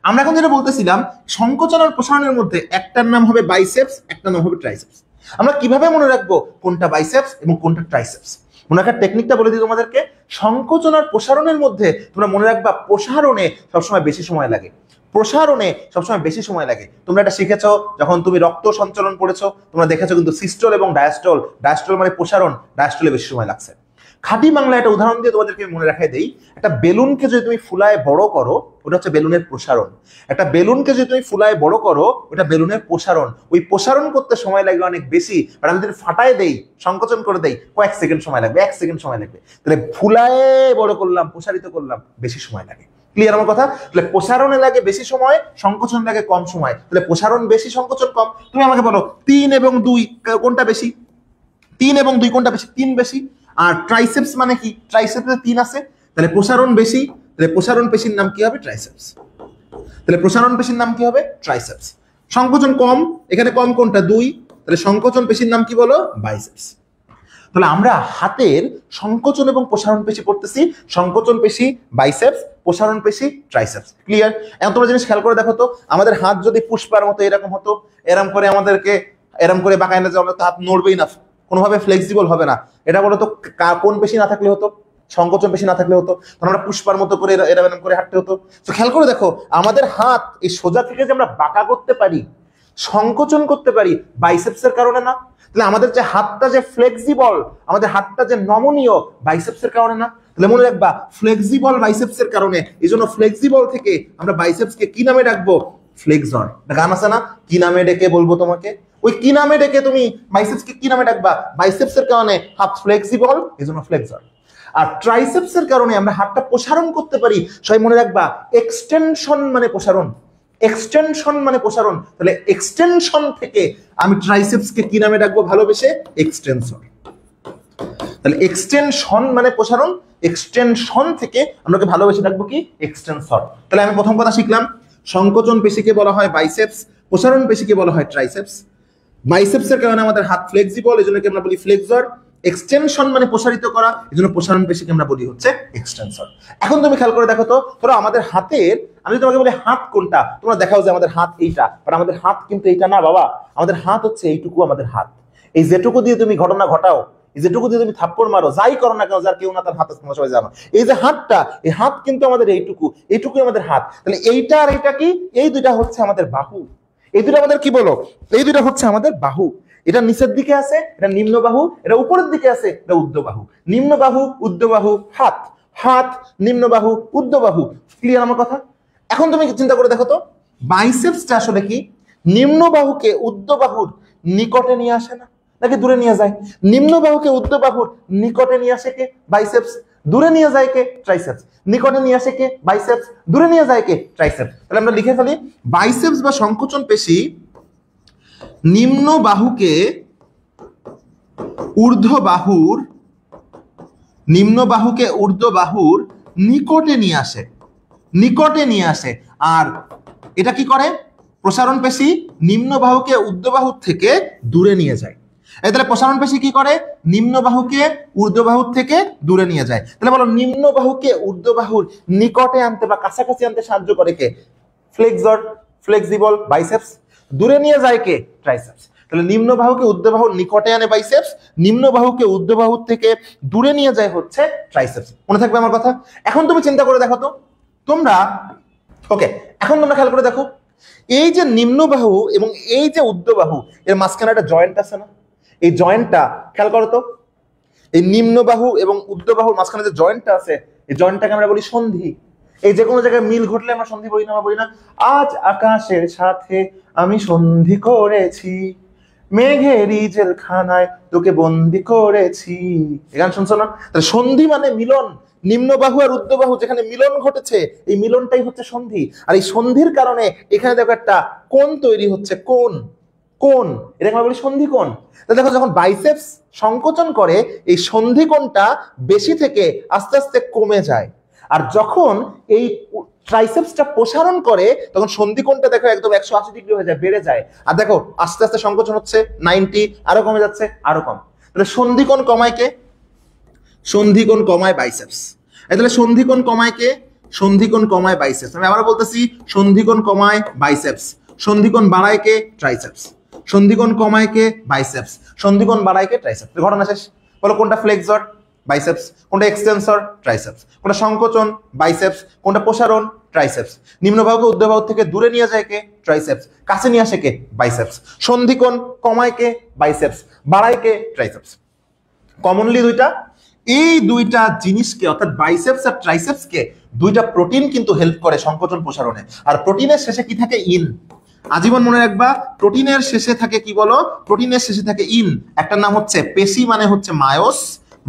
আমরা এখন যেটা বলতেছিলাম সংকোচন আর প্রসারণের মধ্যে একটার নাম হবে বাইসেপস, একটার নাম হবে ট্রাইসেপস। আমরা কিভাবে মনে রাখবো কোনটা বাইসেপস এবং কোনটা ট্রাইসেপস? মনে রাখার টেকনিকটা বলে দিই তোমাদেরকে। সংকোচন আর প্রসারণের মধ্যে তোমরা মনে রাখবা প্রসারণে সবসময় বেশি সময় লাগে, প্রসারণে সবসময় বেশি সময় লাগে। তোমরা এটা শিখেছো যখন তুমি রক্ত সঞ্চালন করেছো, তোমরা দেখেছো কিন্তু সিস্টল এবং ডায়াস্টল, ডায়াস্টল মানে প্রসারণ, ডায়াস্টলে বেশি সময় লাগছে। খাঁটি বাংলা একটা উদাহরণ দিয়ে তোমাদেরকে মনে রাখাই দেই, একটা বেলুনকে যদি তুমি ফুলায় বড় করো ওটা হচ্ছে বেলুনের প্রসারণ, একটা বেলুনকে যদি তুমি ফুলায় বড় করো ওটা বেলুনের প্রসারণ। ওই প্রসারণ করতে সময় লাগবে অনেক বেশি, আর আমি যদি ফাটায় দেই, সংকোচন করে দেই, কয়েক সেকেন্ড সময় লাগবে, 1 সেকেন্ড সময় লাগবে। তাহলে ফুলায় বড় করলাম, প্রসারিত করলাম, বেশি সময় লাগে। ক্লিয়ার আমার কথা? তাহলে প্রসারণে লাগে বেশি সময়, সংকোচন লাগে কম সময়। তাহলে প্রসারণ বেশি, সংকোচন কম। তুমি আমাকে বলো 3 এবং 2 কোনটা বেশি? 3 এবং 2 কোনটা বেশি? 3 বেশি। আর ট্রাইসেপস মানে কি? ট্রাইসেপসে 3 আছে, তাহলে প্রসারণ বেশি, তাহলে প্রসারণ পেশির নাম কি হবে? ট্রাইসেপস। তাহলে প্রসারণ পেশির নাম কি হবে? ট্রাইসেপস। সংকোচন কম, এখানে কম কোনটা? 2, তাহলে সংকোচন পেশির নাম কি বলো? বাইসেপস। তাহলে আমরা হাতের সংকোচন এবং প্রসারণ পেশি পড়তেছি, সংকোচন পেশি বাইসেপস, প্রসারণ পেশি ট্রাইসেপস। ক্লিয়ার? এখন তোমরা জিনিস খেয়াল করে দেখো তো, আমাদের হাত যদি পুষ্পার মতো এরকম হতো, এরম করে আমাদেরকে এরম করে বাঁকায় না, যে আমরা তো হাত নড়বেই না, কোনোভাবে ফ্লেক্সিবল হবে না। এটা বলো তো কোন পেশি না থাকলে হতো? সংকোচন পেশি না থাকলে হতো। তখন আমরা পুষ্পার মতো করে এরকম করে হাঁটতে হতো। তো খেয়াল করে দেখো, আমাদের হাত এই সোজা থেকে যে আমরা বাঁকা করতে পারি, সংকোচন করতে পারি, বাইসেপসের কারণে না? তাহলে আমাদের যে হাতটা যে ফ্লেক্সিবল, আমাদের হাতটা যে নমনীয়, বাইসেপসের কারণে না? তাহলে মনে রাখবা ফ্লেক্সিবল বাইসেপসের কারণে। এই জন্য ফ্লেক্সিবল থেকে আমরা বাইসেপসকে কি নামে ডাকবো? ফ্লেক্সর। গান আছে না, কি নামে ডেকে বলবো তোমাকে? ওই কি নামে ডেকে তুমি বাইসেপসকে কি নামে ডাকবা? বাইসেপসের কারণে হাত ফ্লেক্সিবল, এই জন্য ফ্লেক্সর। আর ট্রাইসেপসের কারণে আমরা হাতটা প্রসারণ করতে পারি, সবাই মনে রাখবা এক্সটেনশন মানে প্রসারণ, এক্সটেনশন মানে প্রসারণ। তাহলে এক্সটেনশন থেকে আমি ট্রাইসেপসকে কি নামে ডাকবো ভালোবেসে? এক্সটেনসর। তাহলে এক্সটেনশন মানে প্রসারণ, এক্সটেনশন থেকে আমরা ভালোবেসে ডাকবো কি? এক্সটেনসর। তাহলে আমি প্রথম কথা শিখলাম, সংকোচন পেশিকে বলা হয় বাইসেপস, প্রসারণ পেশিকে বলা হয় ট্রাইসেপস। বাইসেপসের কারণে আমাদের হাত ফ্লেক্সিবল, এজন্য কি আমরা বলি ফ্লেক্সর। এক্সটেনশন মানে প্রসারিত করা, এজন্য প্রসারণ পেশিকে আমরা বলি হচ্ছে এক্সটেনসর। এখন তুমি খেয়াল করে দেখো তো, ধরো আমাদের হাতের, আমি তোমাকে বলি হাত কোনটা, তোমরা দেখাও যে আমাদের হাত এইটা, বাট আমাদের হাত কিন্তু এইটা না বাবা, আমাদের হাত হচ্ছে এইটুকু। আমাদের হাত এই যেটুকু দিয়ে তুমি ঘটনা ঘটাও, এই যেটুকু দিয়ে তুমি থাপ্পড় মারো, যাই করো না কেন, যার কেউ না তার হাত তোমরা সবাই জানো, এই যে হাতটা, এই হাত কিন্তু আমাদের এইটুকু, এইটুকুই আমাদের হাত। তাহলে এইটা আর এইটা কি? এই দুইটা হচ্ছে আমাদের বাহু। এই দুটো আমাদের কি বলো? এই দুটো হচ্ছে আমাদের বাহু। এটা নিচের দিকে আছে, এটা নিম্ন বাহু, এটা উপরের দিকে আছে, এটা উর্ধ্ব বাহু। নিম্ন বাহু, উর্ধ্ব বাহু, হাত, হাত, নিম্ন বাহু, উর্ধ্ব বাহু। ক্লিয়ার আমার কথা? এখন তুমি চিন্তা করে দেখো তো, বাইসেপসটা আসলে কি? নিম্ন বাহুকে উর্ধ্ব বাহুর নিকটে নিয়ে আসে না, নাকি দূরে নিয়ে যায়? নিম্ন বাহুকে উর্ধ্ব বাহুর নিকটে নিয়ে আসে কে? বাইসেপস। দূরে নিয়ে যায় কে? ট্রাইসেপস। নিকটে নিয়ে আসে কে? বাইসেপস। দূরে নিয়ে যায় কে? ট্রাইসেপস। তাহলে আমরা লিখে ফেলি, বাইসেপস বা সংকোচন পেশি নিম্ন বাহুকে ঊর্ধ্ব বাহুর, নিম্ন বাহুকে ঊর্ধ্ব বাহুর নিকটে নিয়ে আসে, নিকটে নিয়ে আসে। আর এটা কি করে? প্রসারণ পেশি নিম্ন বাহুকে ঊর্ধ্ব বাহুর থেকে দূরে নিয়ে যায়। তাহলে প্রসারণ পেশি কি করে? নিম্ন বাহুকে ঊর্ধ্ব বাহুর থেকে দূরে নিয়ে যায়। তাহলে বলো, নিম্ন বাহুকে ঊর্ধ্ব বাহুর নিকটে আনতে বা কাছাকাছি আনতে সাহায্য করে কে? Flexor, flexible, biceps. দূরে নিয়ে যায় কে? ট্রাইসেপস। তাহলে নিম্ন বাহুকে ঊর্ধ্ব বাহুর নিকটে আনে বাইসেপস, নিম্ন বাহুকে ঊর্ধ্ব বাহুর থেকে দূরে নিয়ে যায় হচ্ছে ট্রাইসেপস। মনে থাকবে আমার কথা? এখন তুমি চিন্তা করে দেখো তো, তোমরা ওকে, এখন তোমরা খেয়াল করে দেখো, এই যে নিম্ন বাহু এবং এই যে ঊর্ধ্ব বাহু, এর মাঝখানে একটা জয়েন্ট আছে না? এই জয়েন্টটা খেয়াল করো তো, এই নিম্ন বাহু এবং ঊর্ধ্ব বাহুর মাঝখানে যে জয়েন্টটা আছে, এই জয়েন্টটাকে আমরা বলি সন্ধি। এই যে কোনো জায়গায় মিল ঘটলে আমরা সন্ধি বলি না? আমরা বলি না, আজ আকাশের সাথে আমি সন্ধি করেছি, মেঘেরই জেলখানায় তোকে বন্দি করেছি। এখানে শুনছো না? তাহলে সন্ধি মানে মিলন। নিম্ন বাহু আর ঊর্ধ্ব বাহু যেখানে মিলন ঘটেছে, এই মিলনটাই হচ্ছে সন্ধি। আর এই সন্ধির কারণে এখানে দেখো একটা কোণ তৈরি হচ্ছে, কোণ, কোণ, এটাকে আমরা বলি সন্ধি কোণ। তাহলে দেখো, যখন বাইসেপস সংকোচন করে, এই সন্ধি কোণটা বেশি থেকে আস্তে আস্তে কমে যায়। আর যখন এই ট্রাইসেপসটা প্রসারণ করে তখন সন্ধিকোণটা দেখো একদম 180 ডিগ্রি হয়ে যায়, বেড়ে যায়। আর দেখো আস্তে আস্তে সংকোচন হচ্ছে 90, আরো কমে যাচ্ছে, আরো কম। তাহলে সন্ধিকোণ কমায় কে? সন্ধিকোণ কমায় বাইসেপস। তাহলে সন্ধিকোণ কমায় কে? সন্ধিকোণ কমায় বাইসেপস। আমি আবার বলতেছি, সন্ধিকোণ কমায় বাইসেপস, সন্ধিকোণ বাড়ায় কে? ট্রাইসেপস। সন্ধিকোণ কমায় কে? বাইসেপস, সন্ধিকোণ বাড়ায় কে? ট্রাইসেপস। ঘটনা শেষ। বলো কোনটা ফ্লেক্সর? বাইসেপস। কোনটা এক্সটেনসর? ট্রাইসেপস। কোনটা সংকোচন? বাইসেপস। কোনটা প্রসারণ? ট্রাইসেপস। নিম্নবাহুকে ঊর্ধ্ববাহু থেকে দূরে নিয়ে যায় কে? ট্রাইসেপস। কাছে নিয়ে আসে কে? বাইসেপস। সন্ধিকোণ কমায় কে? বাইসেপস। বাড়ায় কে? ট্রাইসেপস। কমনলি দুইটা, এই দুইটা জিনিসকে অর্থাৎ বাইসেপস আর ট্রাইসেপসকে দুইটা প্রোটিন কিন্তু হেল্প করে সংকোচন প্রসারণে। আর প্রোটিনের শেষে কি থাকে? ইন। আজীবন মনে রাখবা, প্রোটিনের শেষে থাকে কি বলো? প্রোটিনের শেষে থাকে ইন। একটা নাম হচ্ছে পেশি মানে হচ্ছে মায়োস,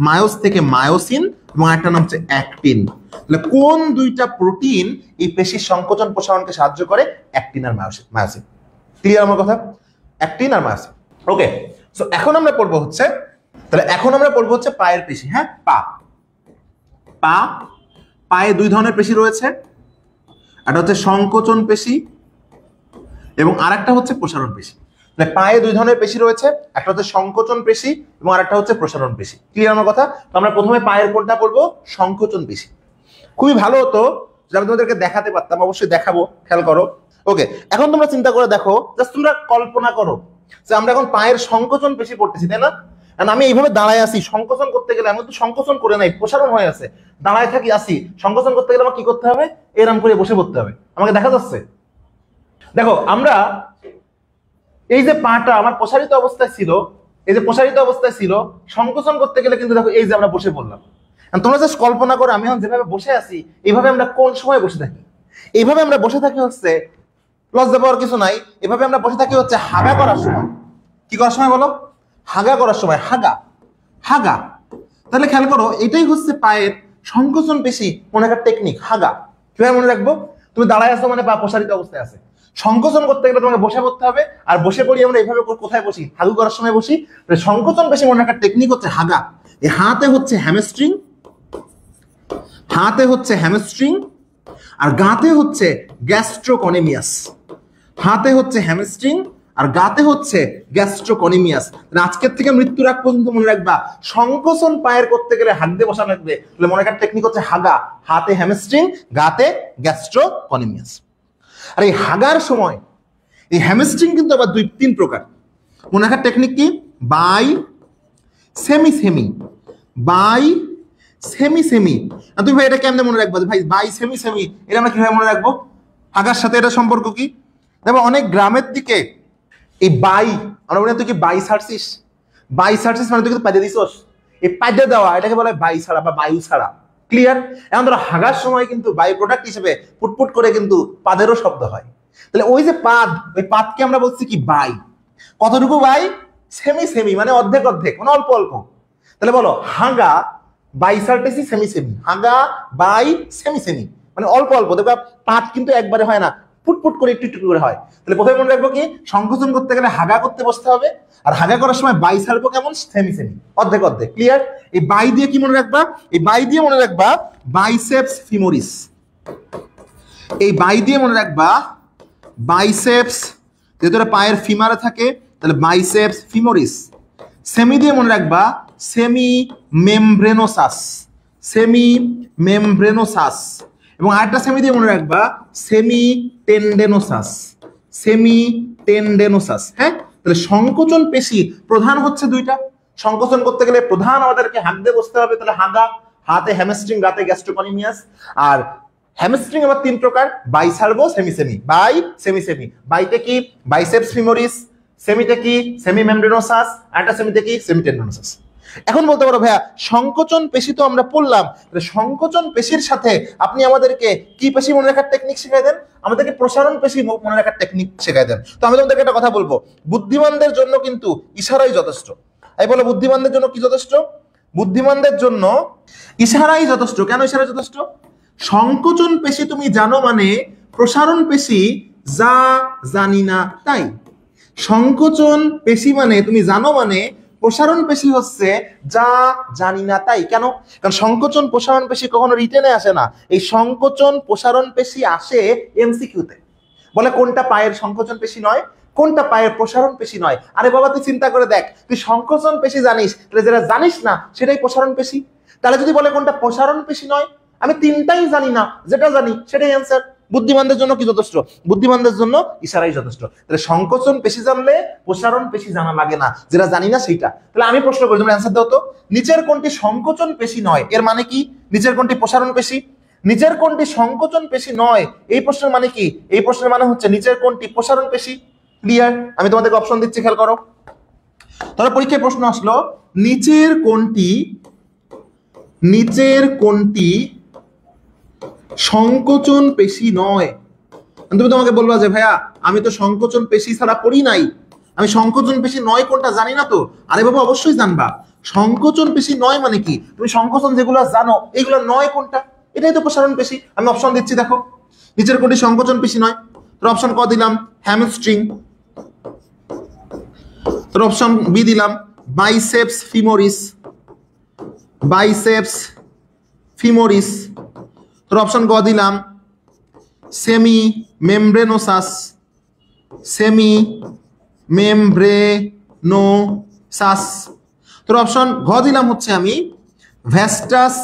মায়োস থেকে মায়োসিন, এবং একটা নাম হচ্ছে অ্যাক্টিন। তাহলে কোন দুইটা প্রোটিন এই পেশির সংকোচন প্রসারণকে সাহায্য করে? অ্যাক্টিন আর মায়োসিন। ক্লিয়ার আমার কথা? অ্যাক্টিন আর মায়োসিন। ওকে, সো এখন আমরা পড়বো হচ্ছে, তাহলে এখন আমরা পড়বো হচ্ছে পায়ের পেশি। হ্যাঁ, পা। পা, পায়ে দুই ধরনের পেশি রয়েছে, একটা হচ্ছে সংকোচন পেশি এবং আরেকটা হচ্ছে প্রসারণ পেশি। মানে পায়ে দুই ধরনের পেশি রয়েছে, একটা হচ্ছে সংকোচন পেশি এবং আরেকটা হচ্ছে প্রসারণ পেশি। ক্লিয়ার আমার কথা? তো আমরা প্রথমে পায়ের কোনটা পড়বো? সংকোচন পেশি। খুবই ভালো হতো যদি আমি তোমাদেরকে দেখাতে পারতাম, অবশ্যই দেখাবো, খেয়াল করো। ওকে, এখন তোমরা চিন্তা করে দেখো, জাস্ট তোমরা কল্পনা করো যে আমরা এখন পায়ের সংকোচন পেশি পড়তেছি, তাই না? আমি এইভাবে দাঁড়ায় আছি, সংকোচন করতে গেলে আমি তো সংকোচন করে নাই, প্রসারণ হয়ে আছে, দাঁড়ায় থাকি আসি, সংকোচন করতে গেলে আমার কি করতে হবে? এরম করে বসে পড়তে হবে। আমাকে দেখা যাচ্ছে? দেখো আমরা এই যে পাটা আমার প্রসারিত অবস্থায় ছিল, এই যে প্রসারিত অবস্থায় ছিল, সংকোচন করতে গেলে কিন্তু দেখো এই যে আমরা বসে পড়লাম। তোমরা জাস্ট কল্পনা করো আমি এখন যেভাবে বসে আছি, এইভাবে আমরা কোন সময় বসে থাকি? এইভাবে আমরা বসে থাকি হচ্ছে, লজ্জা পাওয়ার কিছু নাই, এভাবে আমরা বসে থাকি হচ্ছে হাগা করার সময়। কি করার সময় বলো? হাগা করার সময়। হাগা, হাগা। তাহলে খেয়াল করো, এটাই হচ্ছে পায়ের সংকোচন পেশি মনে রাখার টেকনিক। হাগা কিভাবে মনে রাখবো? তুমি দাঁড়ায় আছো মানে পা প্রসারিত অবস্থায় আছে, সংকোচন করতে গেলে তোমাকে বসে পড়তে হবে। আর বসে পড়ি আমরা এইভাবে কোথায় বসি? হাগু করার সময় বসি। সংকোচন পেশি মনে রাখার টেকনিক হচ্ছে হাগা। এই হাতে হচ্ছে হ্যামস্ট্রিং, হাতে হচ্ছে হ্যামস্ট্রিং, আর গাতে হচ্ছে গ্যাস্ট্রোকনিমিয়াস। হাতে হচ্ছে হ্যামস্ট্রিং আর গাতে হচ্ছে গ্যাস্ট্রোকনিমিয়াস। আজকের থেকে মৃত্যুর আগ পর্যন্ত মনে রাখবা, সংকোচন পায়ের করতে গেলে হাত দিয়ে বসা লাগবে। তাহলে মনে রাখার টেকনিক হচ্ছে হাগা, হাতে হ্যামস্ট্রিং, গাতে গ্যাস্ট্রোকনিমিয়াস। আর এই হাগার সময় এই হ্যামস্ট্রিং কিন্তু আবার তিন প্রকার। মনে রাখার টেকনিক কি? Bi, semi semi, bi, semi semi. তুমি ভাই এটা কেমনে মনে রাখবো? ভাই বাই, সেমি সেমি, এটা আমরা কিভাবে মনে রাখবো? হাগার সাথে এটা সম্পর্ক কি? দেখো অনেক গ্রামের দিকে এই বাই, আমরা বলি তুই কি বাই ছাড়ছিস? বাই ছাড়ছিস মানে তুই কিন্তু পাইতে দিছস। এই পাইতে দেওয়া এটাকে বলে বাই ছাড়া বা বায়ু ছাড়া। ক্লিয়ার? এখন ধরো হাগার সময় কিন্তু বায়ু প্রোডাক্ট হিসেবে পুটপুট করে কিন্তু পাদেরও শব্দ হয়। তাহলে ওই যে পাদ, ওই পাদকে আমরা বলছি কি? বাই। কতটুকু বাই? সেমি সেমি, মানে অর্ধেক অর্ধেক, মানে অল্প অল্প। তাহলে বলো হাগা, বাই ছাড়তেছি, সেমি সেমি। হাগা, বাই, সেমি সেমি, মানে অল্প অল্প। দেখো পাদ কিন্তু একবারে হয় না, ফুটফুট করে একটু একটু করে হয়। তাহলে প্রথমে মনে রাখবো কি? সংকোচন করতে গেলে হাগা করতে বসতে হবে, আর হাগা করার সময় বাই ছাড়বো কেমন? সেমি সেমি, অর্ধেক অর্ধেক। ক্লিয়ার? এই বাই দিয়ে কি মনে রাখবা? এই বাই দিয়ে মনে রাখবা বাইসেপস ফিমোরিস। এই বাই দিয়ে মনে রাখবা বাইসেপস, যেটা পায়ের ফিমারে থাকে, তাহলে বাইসেপস ফিমোরিস। সেমি দিয়ে মনে রাখবা সেমি মেমব্রেনোসাস, সেমি মেমব্রেনোসাস। এবং আরেকটা সেমি দিয়ে মনে রাখবা সেমি টেন্ডেনোসাস, সেমি টেন্ডেনোসাস। হ্যাঁ, তাহলে সংকোচন পেশি প্রধান হচ্ছে দুইটা। সংকোচন করতে গেলে প্রধান আমাদেরকে হাত দিয়ে বসতে হবে, তাহলে হাগা, হাতে হ্যামস্ট্রিং, গাতে গ্যাস্ট্রোকনিমিয়াস। আর হ্যামস্ট্রিং আবার তিন প্রকার, বাই ছাড়বো, semi semi. Bi, semi semi. বাইতে কি? Biceps femoris. সেমিতে কি? Semimembranosus. আরেকটা সেমিতে কি? Semitendinosus. এখন বলতে পারো ভাইয়া সংকোচন পেশি তো আমরা পড়লাম, সংকোচন পেশির সাথে আপনি আমাদেরকে কি পেশি মনে রাখার টেকনিক শেখাই দেন? আমাদেরকে প্রসারণ পেশি মনে রাখার টেকনিক শেখাই দেন। তো আমি তোমাদেরকে একটা কথা বলবো, বুদ্ধিমানদের জন্য কিন্তু ইশারাই যথেষ্ট। এই বলো বুদ্ধিমানদের জন্য কি যথেষ্ট? বুদ্ধিমানদের জন্য ইশারাই যথেষ্ট। কেন ইশারা যথেষ্ট? সংকোচন পেশি তুমি জানো মানে প্রসারণ পেশি যা জানি না তাই। সংকোচন পেশি মানে তুমি জানো মানে প্রসারণ পেশি হচ্ছে যা জানি না তাই। কেন? কারণ সংকোচন প্রসারণ পেশি কখনো রিটেনে আসে না, এই সংকোচন প্রসারণ পেশি আসে এমসিকিউতে। বলে কোনটা পায়ের সংকোচন পেশি নয়, কোনটা পায়ের প্রসারণ পেশি নয়। আরে বাবা তুই চিন্তা করে দেখ, তুই সংকোচন পেশি জানিস, তাহলে যেটা জানিস না সেটাই প্রসারণ পেশি। তাহলে যদি বলে কোনটা প্রসারণ পেশি নয়, আমি তিনটাই জানি না, যেটা জানি সেটাই অ্যান্সার। বুদ্ধিমানদের জন্য কি যথেষ্ট? বুদ্ধিমানদের জন্য ইশারাই যথেষ্ট। তাহলে সংকোচন পেশি জানলে প্রসারণ পেশি জানা লাগে না, যেটা জানি না সেইটা। তাহলে আমি প্রশ্ন করি, তোমরা অ্যান্সার দাও তো। নিচের কোনটি সংকোচন পেশি নয়, এর মানে কি? নিচের কোনটি প্রসারণ পেশি, নিচের কোনটি সংকোচন পেশি নয়, এই প্রশ্নের মানে কি? এই প্রশ্নের মানে হচ্ছে নিচের কোনটি প্রসারণ পেশি। ক্লিয়ার? আমি তোমাদেরকে অপশন দিচ্ছি, খেয়াল করো। ধরো পরীক্ষায় প্রশ্ন আসলো, নিচের কোনটি সংকোচন পেশি নয়। তুমি তোমাকে বলবা যে ভাইয়া আমি তো সংকোচন পেশি ছাড়া পড়ি নাই, আমি সংকোচন পেশি নয় কোনটা জানি না তো। আরে বাবা অবশ্যই জানবা, সংকোচন পেশি নয় মানে কি? তুমি সংকোচন যেগুলো জানো এগুলো নয় কোনটা, এটাই তো প্রসারণ পেশি। আমি অপশন দিচ্ছি, দেখো নিচের কোনটি সংকোচন পেশি নয়। তোর অপশন ক দিলাম হ্যামস্ট্রিং, তোর অপশন বি দিলাম বাইসেপস ফিমোরিস, তোর অপশন গ দিলাম সেমি মেমব্রেনোসাস, তোর অপশন ঘ দিলাম হচ্ছে আমি ভ্যাস্টাস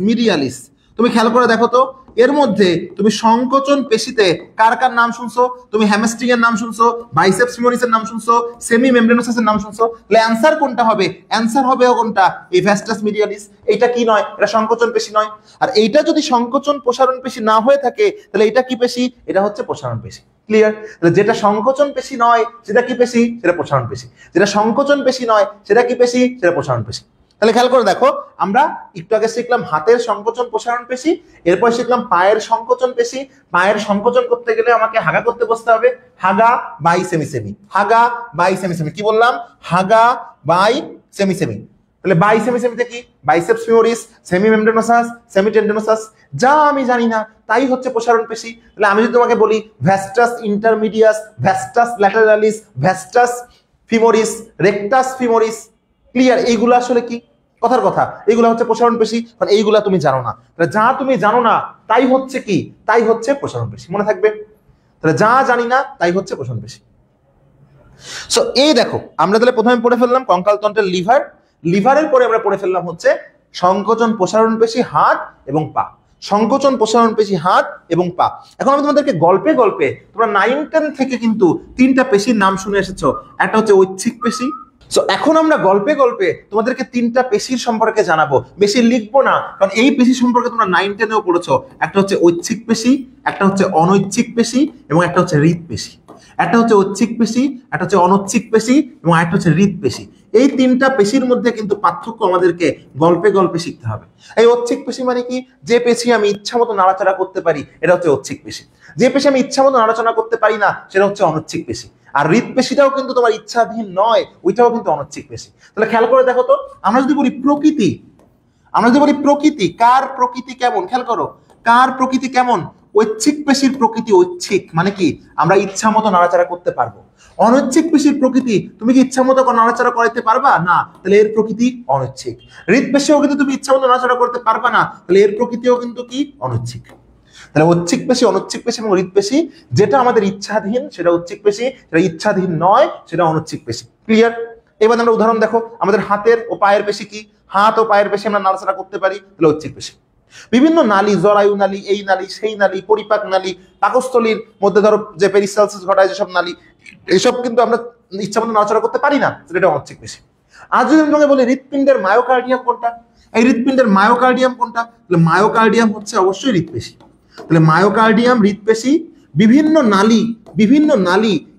মিডিয়ালিস। তুমি খেয়াল করে দেখো তো, এর মধ্যে তুমি সংকোচন পেশিতে কার কার নাম শুনছো? তুমি হ্যামস্ট্রিং এর নাম শুনছো, বাইসেপস ফিমোরিসের নাম শুনছো, সেমি মেমব্রেনোসাসের নাম শুনছো। তাহলে অ্যান্সার কোনটা হবে? অ্যান্সার হবে কোনটা? এই ভ্যাস্টাস মিডিয়ালিস। এটা কি নয়? এটা সংকোচন পেশি নয়। আর এইটা যদি সংকোচন প্রসারণ পেশি না হয়ে থাকে, তাহলে এটা কি পেশি? এটা হচ্ছে প্রসারণ পেশি। ক্লিয়ার? তাহলে যেটা সংকোচন পেশি নয় সেটা কি পেশি? সেটা প্রসারণ পেশি। যেটা সংকোচন পেশি নয় সেটা কি পেশি? সেটা প্রসারণ পেশি। তাহলে খেয়াল করে দেখো, আমরা একটু আগে শিখলাম হাতের সংকোচন প্রসারণ পেশি, এরপর শিখলাম পায়ের সংকোচন পেশি। পায়ের সংকোচন করতে গেলে আমাকে হাগা করতে বসতে হবে, হাগা বাই সেমি। কি বললাম? হাগা বাই সেমি। তাহলে বাই সেমিতে কি? Biceps femoris, semi membranosus, semi tendinosus. যা আমি জানি না তাই হচ্ছে প্রসারণ পেশি। তাহলে আমি যদি তোমাকে বলি ভ্যাস্টাস ইন্টারমিডিয়াস, ভ্যাস্টাস ল্যাটারালিস, ভ্যাস্টাস ফিমোরিস, রেকটাস ফিমোরিস, ক্লিয়ার? এইগুলো আসলে কি? কথার কথা, এইগুলো হচ্ছে প্রসারণ পেশি। কারণ এইগুলা তুমি জানো না, তাহলে যা তুমি জানো না তাই হচ্ছে কি? তাই হচ্ছে প্রসারণ পেশি। মনে থাকবে? তাহলে যা জানি না তাই হচ্ছে প্রসারণ পেশি। সো এই দেখো, আমরা তাহলে প্রথমে পড়ে ফেললাম কঙ্কালতন্ত্রের লিভারের পরে আমরা পড়ে ফেললাম হচ্ছে সংকোচন প্রসারণ পেশি হাত এবং পা। সংকোচন প্রসারণ পেশি হাত এবং পা। এখন আমি তোমাদেরকে গল্পে তোমরা 9-10 থেকে কিন্তু তিনটা পেশির নাম শুনে এসেছো। একটা হচ্ছে ঐচ্ছিক পেশি। সো এখন আমরা গল্পে তোমাদেরকে তিনটা পেশির সম্পর্কে জানাবো, বেশি লিখবো না, কারণ এই পেশি সম্পর্কে তোমরা 9-10-এও পড়েছো। একটা হচ্ছে ঐচ্ছিক পেশি, একটা হচ্ছে অনৈচ্ছিক পেশি এবং একটা হচ্ছে হৃদ পেশি। একটা হচ্ছে ঐচ্ছিক পেশি, একটা হচ্ছে অনৈচ্ছিক পেশি এবং একটা হচ্ছে হৃদ পেশি। এই তিনটা পেশির মধ্যে কিন্তু পার্থক্য আমাদেরকে গল্পে শিখতে হবে। এই ঐচ্ছিক পেশি মানে কি? যে পেশি আমি ইচ্ছা মতো নাড়াচাড়া করতে পারি এটা হচ্ছে ঐচ্ছিক পেশি। যে পেশি আমি ইচ্ছা মতো নাড়াচাড়া করতে পারি না সেটা হচ্ছে অনৈচ্ছিক পেশি। আর হৃদ পেশিটাও কিন্তু তোমার ইচ্ছাধীন নয়, ওইটাও কিন্তু অনৈচ্ছিক পেশি। তাহলে খেয়াল করে দেখো তো, আমরা যদি বলি প্রকৃতি, কার প্রকৃতি কেমন? খেয়াল করো, কার প্রকৃতি কেমন? ঐচ্ছিক পেশির প্রকৃতি ঐচ্ছিক, মানে কি? আমরা ইচ্ছা মতো নাড়াচাড়া করতে পারবো। অনৈচ্ছিক পেশির প্রকৃতি, তুমি কি ইচ্ছা মতো নাড়াচাড়া করাইতে পারবা না, তাহলে এর প্রকৃতি অনৈচ্ছিক। হৃদ পেশিও কিন্তু তুমি ইচ্ছা মতো নাড়াচাড়া করতে পারবা না, তাহলে এর প্রকৃতিও কিন্তু কি? অনৈচ্ছিক। তাহলে ঐচ্ছিক পেশি, অনৈচ্ছিক পেশি এবং হৃদ পেশি, যেটা আমাদের ইচ্ছাধীন সেটা ঐচ্ছিক পেশি, যেটা ইচ্ছাধীন নয় সেটা অনৈচ্ছিক পেশি। ক্লিয়ার? এবার আমরা উদাহরণ দেখো, আমাদের হাতের ও পায়ের পেশি কি? হাত ও পায়ের পেশি আমরা নাড়াচাড়া করতে পারি, তাহলে ঐচ্ছিক পেশি। বিভিন্ন নালী, জরায়ু নালী, এই নালী সেই নালী, পরিপাক নালী, পাকস্থলীর মধ্যে ধরো যে পেরিসালসিস ঘটায় যেসব নালী, এসব কিন্তু আমরা ইচ্ছা মতো নাড়াচাড়া করতে পারি না, সেটা অনৈচ্ছিক পেশি। আর যদি আমি তোমাকে বলি হৃৎপিণ্ডের মায়োকার্ডিয়াম কোনটা, এই হৃৎপিণ্ডের মায়োকার্ডিয়াম কোনটা, তাহলে মায়োকার্ডিয়াম হচ্ছে অবশ্যই হৃৎপেশি। তাহলে মায়োকার্ডিয়াম, হৃৎপেশি, বিভিন্ন নালী,